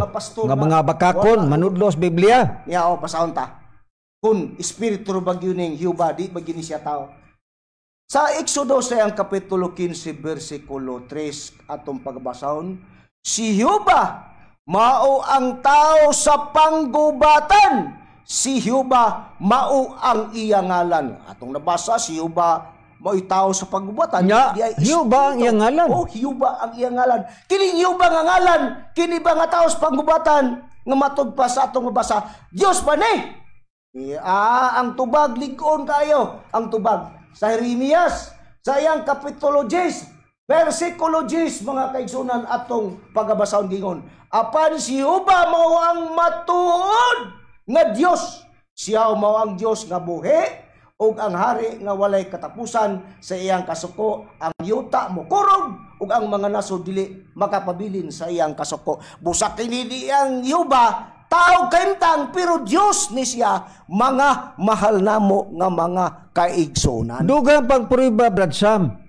nga mga bakakon manudlos Biblia. Yao, pasahon ta. Kung espiritu bagyo ning Jehova, di bagyo ni siya tao. Sa Exodo sa ang kapitulo 15, versikulo 3, atong pagbasahon, si Jehova mao ang tao sa panggubatan, si Jehova mao ang iyang ngalan. Atong nabasa, si Jehova mao tao sa panggubatan. Jehova ang iyang ngalan. Oh, Jehova ang iyang ngalan. Kini Jehova nga ngalan, kini ba nga tao sa panggubatan, nga matod pa sa atong mabasa, Dios ba ni? Ang tubag, ligon kayo. Ang tubag sa Jeremias, sa iyang kapitulo 10, versikulo 10, mga kaigsunan atong pagabasahon gingon. Apan si Jehova mao ang matuod nga Dios. Siya mao ang Dios nga buhi ug ang hari nga walay katapusan. Sa iyang kasuko ang yuta mo kurog ug ang mga nasod dili makapabilin sa iyang kasuko. Busa kini diyang Jehova tao kahimtang, pero Dios ni siya, mga mahal namo nga mga kaigsunan. Dugang pagpruiba, Brad Sam.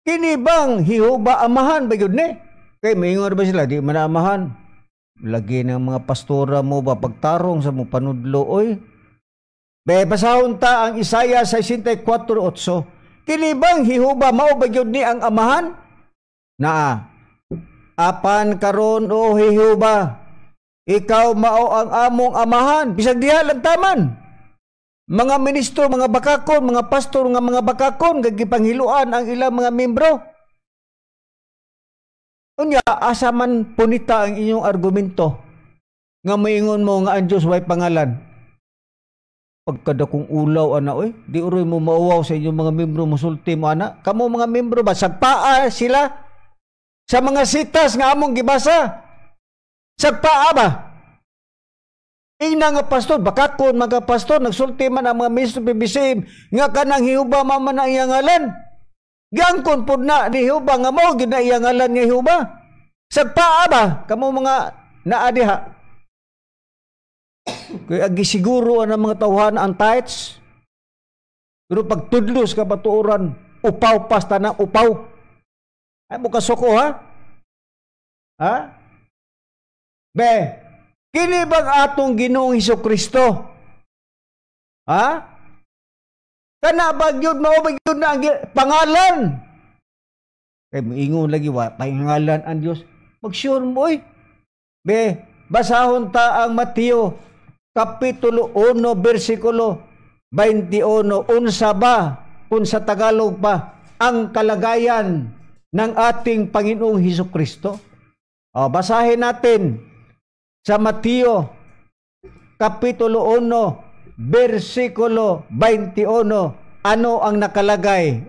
Kini bang Hiuba amahan ba yun ni? Kay maingon ba sila di man amahan? Lagi ng mga pastora mo ba pagtarong sa mo panudlo oy? Basahon ta ang Isaiah 64:8. Kini bang Hiuba mao ba yun ni ang amahan? Naa. Apan karon o Hiuba, ikaw mao ang among amahan, bisag diha lang taman. Mga ministro, mga bakakon, mga pastor nga mga bakakon, gagipanghiluan ang ilang mga membro. Unya, asa man punita ang inyong argumento nga maingon mo nga ang Diyos way pangalan. Pagkada kong ulaw, ana, oy, di uroy mo mauwaw sa inyong mga membro, musulti mo, ana. Kamu mga membro ba, sagpaa sila sa mga sitas nga among gibasa? Sagpaa ba? Ina nga pastor, bakakon mga pastor, nagsulti man ang mga ministro PBCM nga kanang Hiuba man ang iyangalan. Giangkon po na ni Hiuba nga mao gid na iyangalan nga Hiuba. Sagpaa ba? Kamo mga naadiha. Kaya gisiguro ang mga tawhan ang tithes. Pero pagtudlos ka patuoran, upaw pasta na upaw. Ay mo kasuko ha? Ha? Be, kini bang atong Ginoong Hesukristo? Ha? Kana ba gyud mao ba gyud na ang pangalan? Kay moingon lagi wa pangalan ang Dios. Mag-sure mo oy. Be, basahon ta ang Mateo kapitulo 1 bersikulo 21. Unsa ba kung sa Tagalog pa ang kalagayan ng ating Panginoong Hesukristo? O, basahin natin sa Mateo kapitulo 1 bersikulo 21. Ano ang nakalagay?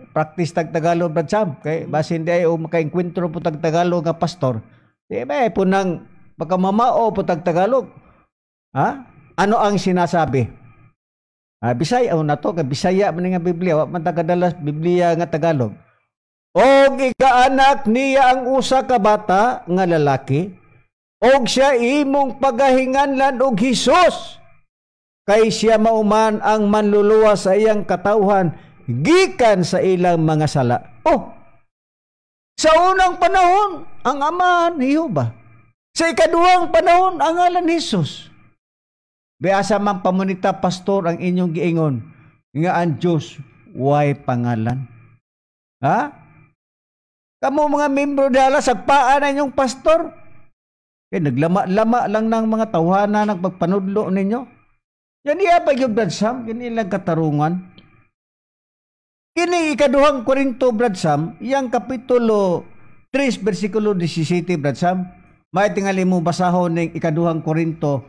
Practice tag Tagalog, Brad Sam. Kay basin di ay makainkwentro po tag Tagalog nga pastor. Di ba po nang pagkamamao po tag Tagalog. Ha? Ano ang sinasabi? Bisaya na to, Bisaya man nga Biblia, wa man tagadalas Biblia nga Tagalog. Og igaanak niya ang usa ka bata nga lalaki, og siya imong pagahinganlan og Hesus. Kay siya mauman ang manluluwa sa iyang katawhan gikan sa ilang mga sala. Oh, sa unang panahon, ang amahan Hiuba. Sa ikaduhang panahon, ang ngalan Hesus. Biasa man pamunita pastor ang inyong giingon nga ang Diyos way pangalan. Ha? Kamu mga membro dala sagpaan na inyong pastor. Kaya naglama-lama lang ng mga tawhana nagpagpanudlo ninyo. Yan iya pa yung Brad Sam, yan ilang katarungan. Kini ikaduhang Korinto, Brad Sam, iyang kapitulo 3, versikulo 17, Brad Sam. May tingali mo basahon ng ikaduhang Korinto,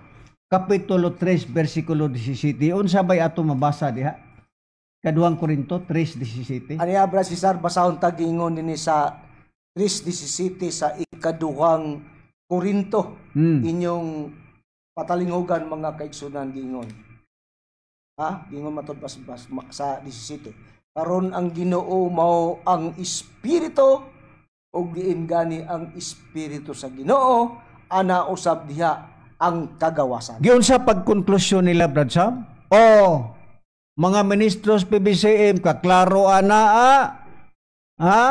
kapitulo 3, versikulo 17. Unsa bay ato mabasa diha? Ikaduhang Korinto 3:17. Aniya Brad Cesar, basahon tagingon nini sa 3:17 sa ikaduhang Korinto. Inyong patalingogan mga kaigsunan gingon. Ha? Gingon matod pas sa 17. Karon ang Ginoo mao ang espiritu ug diin gani ang espiritu sa Ginoo ana usab diha ang kagawasan. Giun sa pagkonklusyon nila, Brad Sam? Mga ministros PBCM kaklaro ana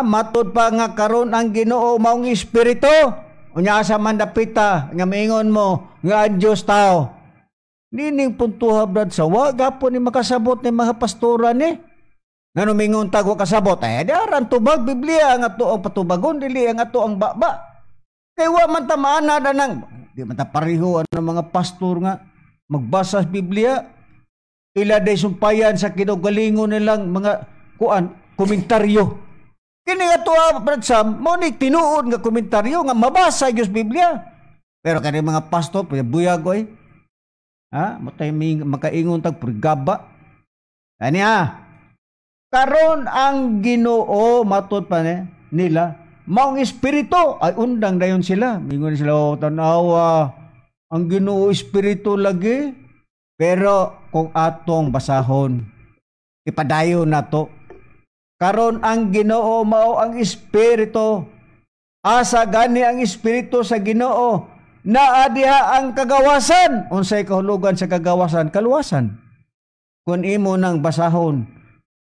matod pa nga karon ang Ginoo maong espiritu. Unya asa man dapita nga maingon mo nga ang Dios tao. Nining puntuha, Brad, sa wa gapon ni makasabot ni mga pastora ni. Ngano mingon tag wa kasabot daran tubag Biblia nga to ang patubagon dili ang ato ang baba. Kay wa man ta maanad anang di man ta pareho ang mga pastor nga magbasa sa Biblia. Ila day sumpayan sa kinugalingon nilang mga komentaryo. Kini ato Brad Sam, mo ni tinuod nga komentaryo nga mabasa gyud Biblia. Pero kani mga pastor buyag oy. Ha, matay makaingon tag prigaba. Ani karon ang Ginoo matud pa nila maong espiritu ay undang dayon sila. Mingon sila tanawa ang Ginoo espiritu lagi. Pero kung atong basahon ipadayon nato karon ang Ginoo mao ang espiritu. Asa gani ang espiritu sa Ginoo naa diha ang kagawasan. Unsay kahulugan sa kagawasan? Kaluwasan. Kung imo nang basahon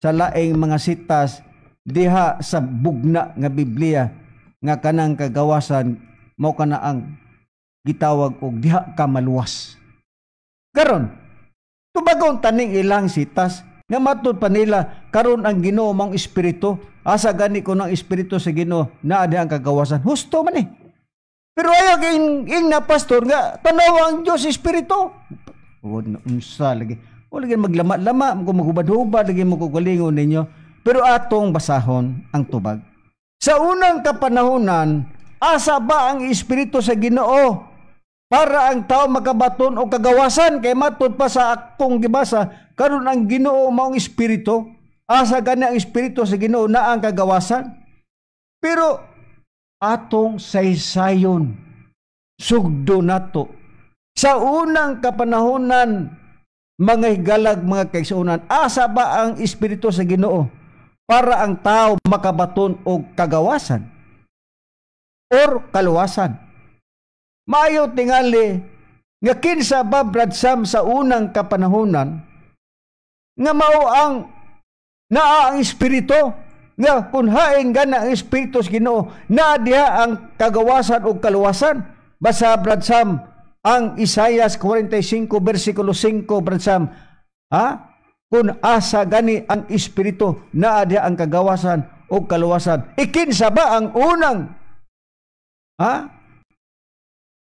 sa laing mga sitas diha sa bugna nga Biblia nga kanang kagawasan mao kana ang gitawag og diha ka maluwas. Karon, tubagon taning ilang sitas nga matud pa nila karon ang Ginoo mong espiritu, asa gani ko ng espiritu sa Ginoo naa di ang kagawasan. Husto man eh. Pero ayaw ing na pastor nga tanaw ang Dios espiritu. Unsa lagi. O lagi maglama-lama, magubad-hubad lagi mo kugalingon ninyo. Pero atong basahon ang tubag. Sa unang kapanahunan, asa ba ang espiritu sa Ginoo para ang tao makabaton o kagawasan? Kay matud pa sa akong gibasa, karon ang Ginoo maong espiritu, asa gani ang espiritu sa Ginoo na ang kagawasan. Pero atong saysayon, sugdo nato. Sa unang kapanahunan, mga higalag, mga kaigsuonan, asa ba ang espiritu sa Ginoo para ang tao makabaton og kagawasan or kaluwasan? Maayo tingali nga kinsa ba Brad Sam sa unang kapanahunan nga mao ang naa ang espiritu nga kun hain gana ang espiritu sa Ginoo na diha ang kagawasan ug kaluwasan. Basa Brad Sam ang Isaias 45 versikulo 5 Brad Sam, ha? Kung asa gani ang espiritu na diha ang kagawasan ug kaluwasan. Ikinsa ba ang unang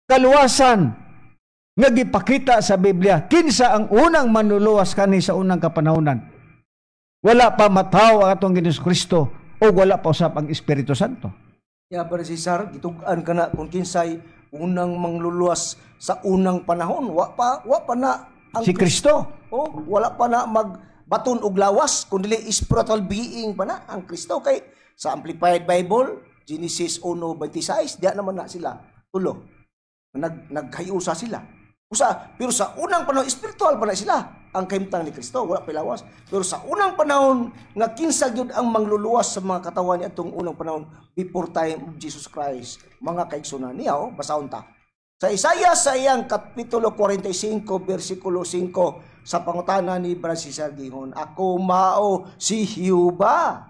kaluwasan nga gipakita sa Biblia? Kinsa ang unang manluluwas kani sa unang kapanahunan? Wala pa mataw ang atong Ginoong Kristo o wala pa usap ang Espiritu Santo. Ya, Brother Cesar, gitugan ka na kung kinsay unang mangluluwas sa unang panahon. Wa pa na ang Si Kristo. Wala pa na magbaton og lawas, kundi spiritual being pa na ang Kristo. Kay sa Amplified Bible, Genesis 1:26, diya naman na sila tulo. Naghayusa sila. Pero sa unang panahon, spiritual pa na sila. Ang kahimtang ni Kristo, wala pa lawas. Pero sa unang panahon, nga kinsa gyud ang mangluluwas sa mga katawan niya itong unang panahon before time of Jesus Christ. Mga kaigsunan niya, basahon ta. Sa Isaiah sa iyang kapitulo 45, versikulo 5, sa pangutana ni Brad Cesar Gihon, ako mao si Hiuba,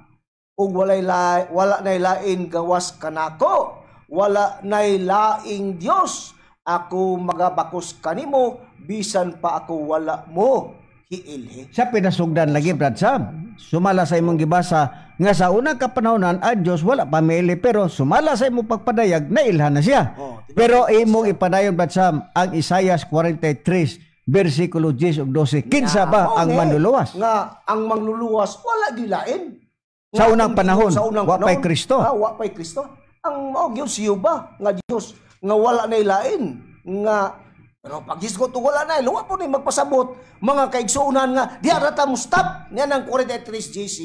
ug wala nay lain gawas kanako, wala nay laing Dios, ako magabakos kanimo, bisan pa ako wala mo hiilhi. Sa pinasugdan lagi Brad Sam, sumala sa imong gibasa nga sa unang kapanahonan ang Dios wala pa maili, pero sumala sa imong pagpadayag nailhan na siya. Pero imong ipadayon Brad Sam ang Isaias 43 versikulo 10 ug 12. Kinsa ba ang manluluwas? Nga ang manluluwas wala gilain. Sa unang panahon, wa pay Kristo. Wa pay Kristo. Ang mao gyud si Yuba nga Dios nga wala nay lain nga. Pero pag hisgot wala na, luwa po ni magpasabot mga kaigsuunan nga diha ra ta mo stop niya ng 43 JC.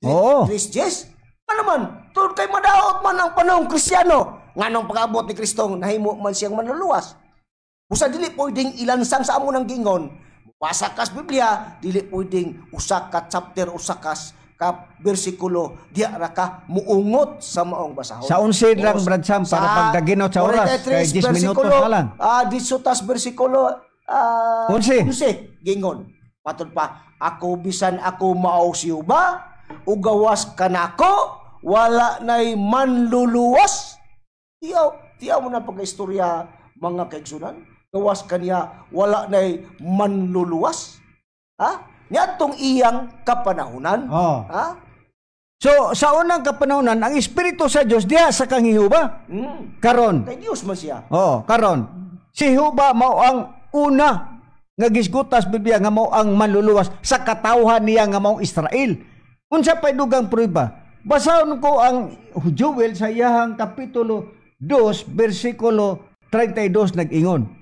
3 J's. Ano man, tungod kay madaot man ang panahong Kristiyano. Nganong pag-abot ni Kristo nahimo man siyang manluluwas. Usa dili pwedeng ilansang sa amo ng gingon. Basa kas Biblia, dili pwedeng usa ka chapter, usa ka bersikulo diha ra ka muungot sa maong basahon. Sa 11 lang Brad Sam para pagdaginaw sa oras kay 10 minutos na lang. Disutas bersikulo 11 gingon. Patod pa, ako bisan ako mao si Uba, ugawas kanako, wala nay manluluwas. Tiyaw mo na pag-istorya mga kaigsunan. Gawas kaniya, wala nay manluluwas. Niadtong iyang kapanahunan. So, sa unang kapanahunan, ang Espiritu sa Dios diha sa kang Hiuba. Karon. Kay Dios man siya. Karon. Si Hiuba mao ang una nga gisgutas Biblia nga mao ang manluluwas sa katawhan niya nga mao Israel. Unsa pay dugang prueba? Basahon ko ang Joel sa iyahang kapitulo 2 bersikulo 32 nag-ingon.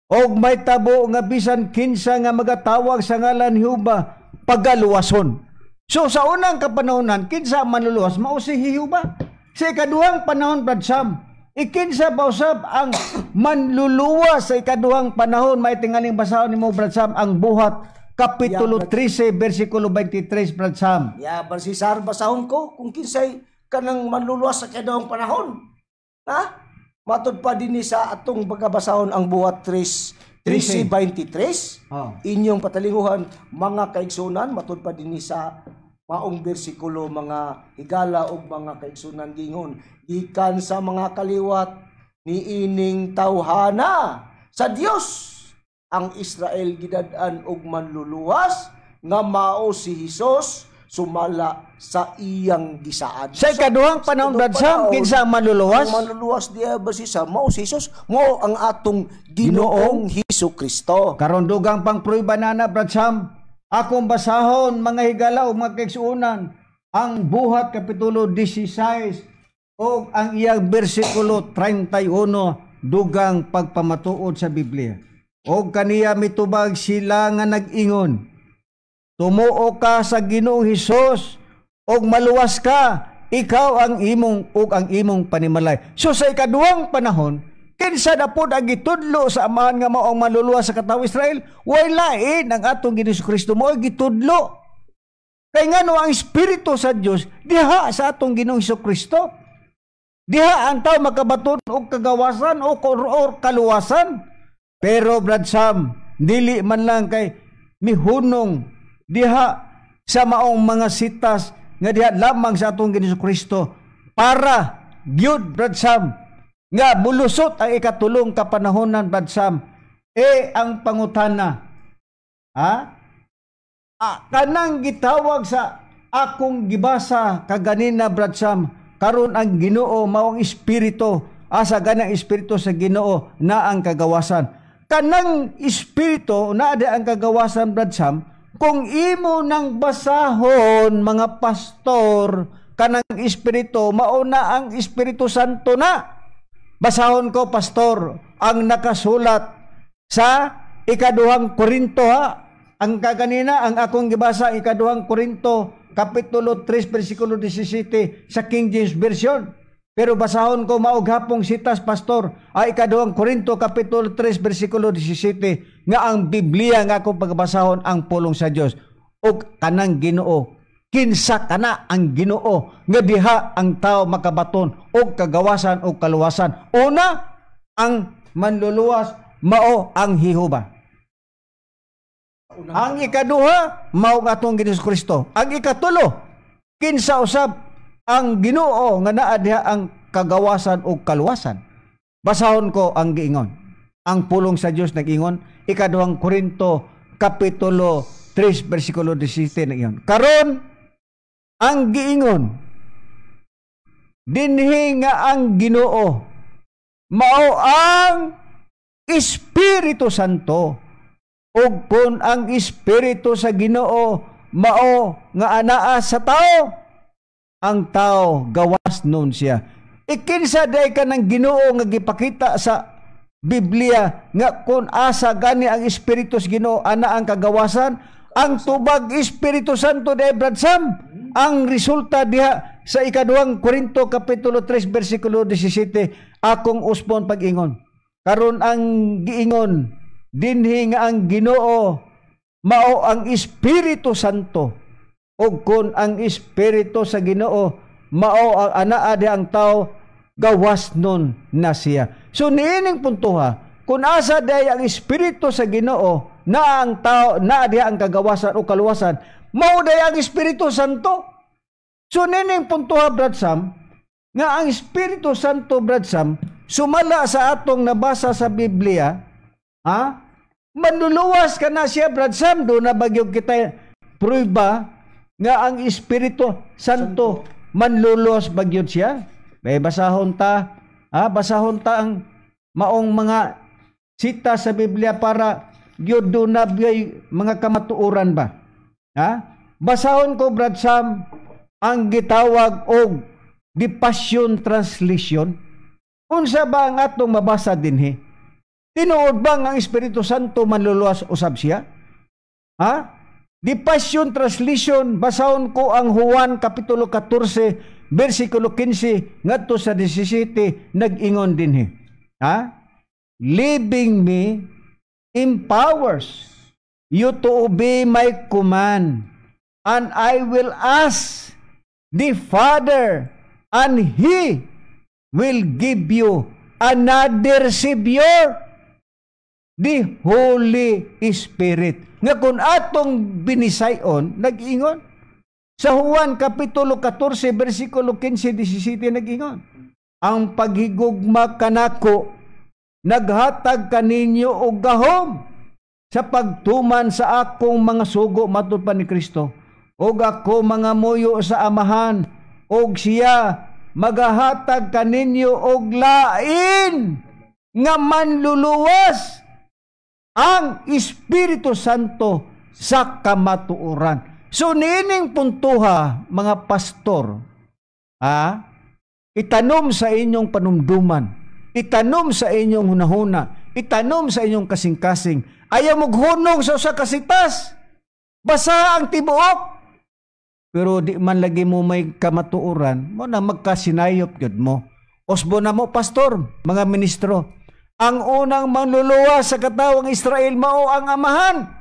Og may tabo nga bisan kinsa nga magatawag sa ngalan Hiuba pagaluwason. So sa unang kapanahonan kinsa manluluwas mao si Hiuba. Sa ikaduhang panahon Brad Sam, ikinsa ba usab ang manluluwas sa ikaduhang panahon? May tingaling basahon nimo Brad Sam ang Buhat kapitulo 13 bersikulo 23 Brad Sam. Brad Cesar, basahon ko kung kinsay kanang manluluwas sa ikaduhang panahon. Matod pa din sa atong pagkabasahon ang Buhat 13:23. Inyong patalinguhan mga kaigsunan, matod pa din sa maong bersikulo mga higala ug mga kaigsunan gingon gikan sa mga kaliwat niining tawhana sa Dios ang Israel gidad-an og manluluwas nga mao si Hesus sumala sa iyang gisaan. Sa ikaduhang panahon, Brad Sam, kinsa ang manluluwas? Ang manluluwas diya ba si Sam? Mao si Hesus, mao ang atong Ginoong Hesukristo. Karon dugang pang prueba na Brad Sam. Akong basahon mga higala o mga kaigsuunan ang Buhat kapitulo 16 o ang iyang bersikulo 31 dugang pagpamatuod sa Biblia. O kaniya mitubag sila nga nag-ingon, tumuo ka sa Ginoong Hesus og maluwas ka, ikaw ang imong panimalay. So sa ikaduhang panahon, kinsa na pod ang gitudlo sa amahan nga mao ang maluluwas sa katawo Israel, way lain ang atong Ginoong Kristo mo gitudlo. Kay ngano ang Espiritu sa Dios diha sa atong Ginoong Kristo. Diha ang tao makabaton og kagawasan o kaluwasan. Pero Brad Sam, dili man lang kay mihunong diha sa maong mga sitas nga diha lamang sa atong Ginoong Kristo para gyud Brad Sam nga bulusot ang ikatulong kapanahonan Brad Sam ang pangutana kanang gitawag sa akong gibasa kaganina Brad Sam karon ang Ginoo mao ang espiritu asa ganang espiritu sa Ginoo na ang kagawasan. Kanang espiritu na ada ang kagawasan Brad Sam kung imo nang basahon mga pastor kanang espiritu mao na ang Espiritu Santo na. Basahon ko pastor ang nakasulat sa ikaduhang Korinto ang kaganina ang akong gibasa ikaduhang Korinto kapitulo 3 bersikulo 17 sa King James Version. Pero basahon ko maog hapong sitas pastor ay ikaduhang Korinto kapitulo 3 bersikulo 17 nga ang Biblia nga akong pagbasahon ang pulong sa Dios ug kanang Ginoo kinsa kana ang Ginoo nga diha ang tao makabaton og kagawasan o kaluwasan. Una, ang manluluwas mao ang Jehova. Ang ikaduha mao ang atong Ginoong Kristo. Ang ikatulo, kinsa usab ang Ginoo nga naa diha ang kagawasan o kaluwasan. Basahon ko ang giingon. Ang pulong sa Dios nag-ingon ikaduhang Korinto kapitulo 3 bersikulo 17 nag-ingon. Karon ang giingon dinhi nga ang Ginoo mao ang Espiritu Santo ug kun ang Espiritu sa Ginoo mao nga anaa sa tao ang tao gawas nun siya. Ikinsa day ka ng Ginoo nga gipakita sa Biblia nga kung asa gani ang Espiritu sa Ginoo ana ang kagawasan ang tubag Espiritu Santo day Brad Sam ang resulta diha sa ikaduhang Korinto kapitulo 3 bersikulo 17 akong uspon pag-ingon karon ang giingon dinhi nga ang Ginoo mao ang Espiritu Santo. O kung ang Espiritu sa Ginoo mao ang anaa di ang tao gawas nun na siya. So niining puntuha kung asa di ang Espiritu sa Ginoo na ang tao na di ang kagawasan o kaluwasan mao di ang Espiritu Santo. So niining puntuha Brad Sam nga ang Espiritu Santo Brad Sam sumala sa atong nabasa sa Biblia manluluwas ka na siya Brad Sam do na bagyo kita prueba nga ang Espiritu Santo manluluwas bagyod siya. May basahon ta ang maong mga sita sa Biblia para gyud do na mga kamatuoran ba. Basahon ko Brad Sam ang gitawag og The Passion Translation. Unsa ba ang atong mabasa dinhi? Tinuod ba ang Espiritu Santo manluluwas usab siya? The Passion Translation, basahon ko ang Juan kapitulo 14, bersikulo 15, ngadto sa 17, nag-ingon dinhi. Leaving me empowers you to obey my command, and I will ask the Father, and He will give you another Savior, the Holy Spirit. Nga kung atong binisayon, nag-ingon, Sa Juan Kapitulo 14, versikulo 15-17 nag-ingon, ang paghigugma kanako, naghatag kaninyo og gahom sa pagtuman sa akong mga sugo, matud pa ni Kristo. Og ako mga muyo sa amahan, og siya magahatag kaninyo og lain nga manluluwas ang Espiritu Santo sa kamatuoran. So nining puntuha, mga pastor, itanom sa inyong panumduman, itanom sa inyong hunahuna, itanom sa inyong kasing-kasing, ayaw maghunong sa usa ka sitas, basa ang tibuok, pero di man lagi mo may kamatuoran, mo na magkasinayop yun mo. Osbo na mo, pastor, mga ministro, ang unang manluluwas sa katawang Israel mao ang amahan.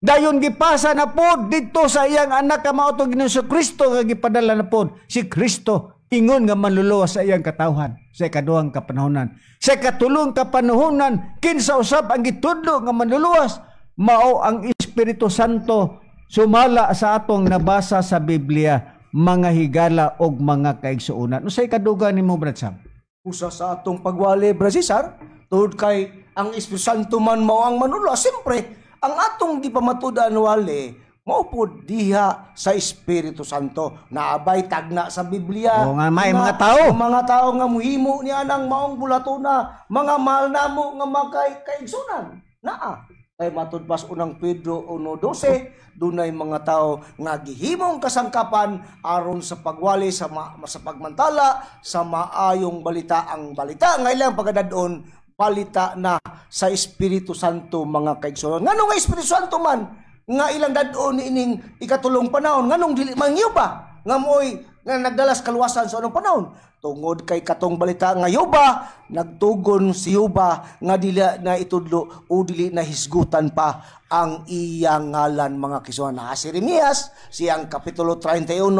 Dayon gipasa na pod dito sa iyang anak ka mao tong Ginoong Kristo nga gipadala na pod si Kristo ingon nga manluluwas sa iyang katawhan sa ikaduhang kapanahonan. Sa katulong kapanahonan kinsa usab ang gitudlo nga manluluwas mao ang Espiritu Santo sumala sa atong nabasa sa Biblia, mga higala og mga kaigsuonan. Unsay kadugan nimo, Brad Sam? Usa sa atong pagwali, Brad Cesar, tungod kay ang Espiritu Santo man mao ang manluluwas. Siyempre, ang atong gipamatudan wali, maupod diha sa Espiritu Santo. Naabay tagna sa Biblia. O nga may mga tao. Mga tao nga muhimo niya ng maong bulatuna, mga mahal namo nga makaigsunan. Naa. Kay matud pas unang Pedro 1:12, dunay mga tao nga gihimong kasangkapan aron sa pagwali sa pagmantala sa maayong balita. Ang balita nga ilang pagdadon balita na sa Espiritu Santo, mga kaigsunan. Nganong nga Espiritu Santo man nga ilang dadon ining ikatulong panahon, nganong dili mangyo ba nga moy nga nagdalas kaluwasan sa anong panahon? Tungod kay katong balita nga Yuba, nagtugon si Yuba nga dili na itudlo o dili na hisgutan pa ang iyang ngalan, mga kisuhan. Si Jeremias, siyang kapitulo 31,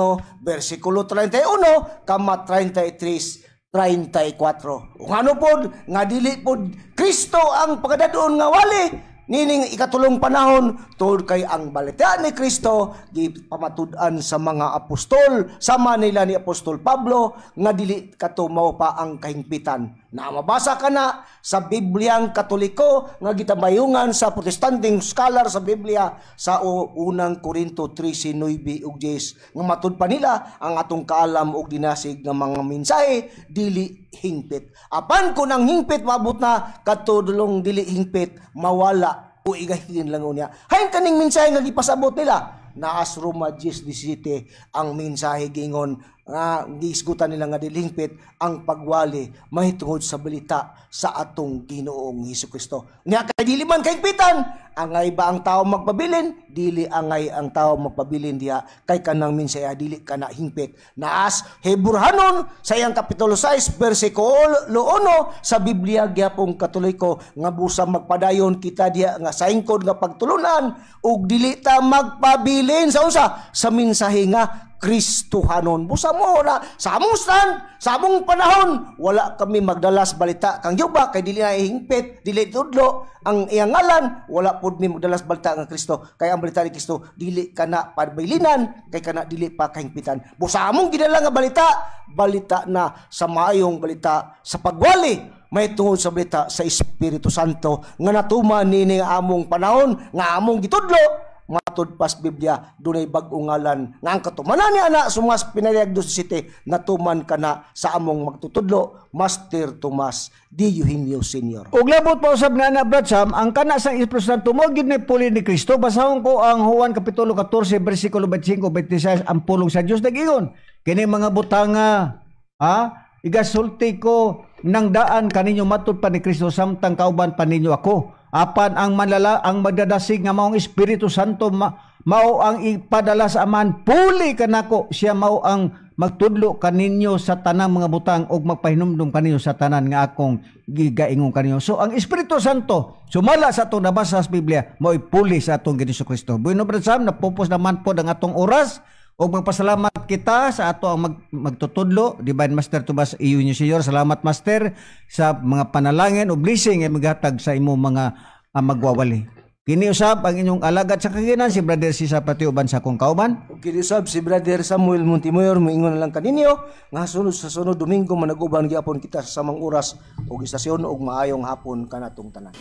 versikulo 31, kama 33-34. Kung ano pod, nga dili pod Kristo ang pagkadadoon nga wali, nining ikatulong panahon, tungod kay ang balita ni Kristo, gipamatud-an sa mga apostol, sama nila ni Apostol Pablo, nga dili katumaw pa ang kahingpitan. Na mabasa ka na sa Bibliang Katoliko, nga gitabayungan sa protestanteng scholar sa Biblia, sa unang Korinto 13:9 ug 10, nga matud pa nila ang atong kaalam ug dinasig nga mga mensahe, dili hingpit. Apan kung ang hingpit mabot na katudlong dili hingpit, mawala o igahin lang niya. Hain kaning mensahe nga gipasabot nila. Naas Roma 10:17 ang mensahe gingon nga giisgutan nila nga dilingpit ang pagwali mahitungod sa balita sa atong Ginoong Hesukristo. Nya kay dili man kahigpitan, angay ba ang tao magpabilin? Dili angay ang tao magpabilin diha kay kanang mensahe dili kana hingpit. Naas Hebrehanon sa iyang kapitulo 6 bersikulo 1 sa Biblia gyapong Katoliko nga busa magpadayon kita diha nga saingkod nga pagtulunan ug dili ta magpabilin sa unsa sa mensahe nga Kristohanon. Busa mo na sa among stand, sa among panahon, wala kami magdalas balita kang Yuba kay dili na hingpit, dili tudlo ang iyang ngalan, wala pud mi magdalas balita nga Kristo. Kay ang balita ni Kristo dili kana pabilinan, kay kana dili pa kahingpitan. Busa among gidala nga balita na sa maayong balita sa pagwali may tungod sa balita sa Espiritu Santo nga natuman nini among panahon nga among gitudlo. Matud pas Biblia dunay bag-ong ngalan nga ang katumanan ni ana sumas pinayag 2:7 natuman kana sa among magtutudlo, Master Tomas D. Eugenio Sr. Ug labot pa usab na Brad Sam, ang kana sa Espiritu Santo mo gid ni puli ni Kristo. Basahon ko ang Juan kapitulo 14 bersikulo 25-26, ang pulong sa Dios nag-ingon kini mga butanga, igasulti ko nang daan kaninyo matud pa ni Kristo samtang kauban pa ninyo ako. Apan ang ang magdadasig nga maong Espiritu Santo mao ang ipadala sa Amahan, puli kanako, siya mao ang magtudlo kaninyo sa tanang mga butang ug magpahinumdum kaninyo sa tanan nga akong gigaingon kaninyo. So ang Espiritu Santo sumala sa atong nabasa sa Biblia mao puli sa atong Ginoong Kristo. Bueno, Brad Sam, napupos naman po ang atong oras. O magpasalamat kita sa ato ang magtutudlo, Divine Master Tomas Eugenio Sr. Salamat, Master, sa mga panalangin o blessing ay maghatag sa imo mga magwawali. Kini usab ang inyong alagad sa kaginan si Brother Cesar Patio uban sa akong kauban. Ug kini usab si Brother Samuel Montemayor moingon na lang kaninyo nga sunod sa sunod Domingo manag-uban gyapon kita sa samang oras ug istasyon ug maayong hapon kanatong tanan.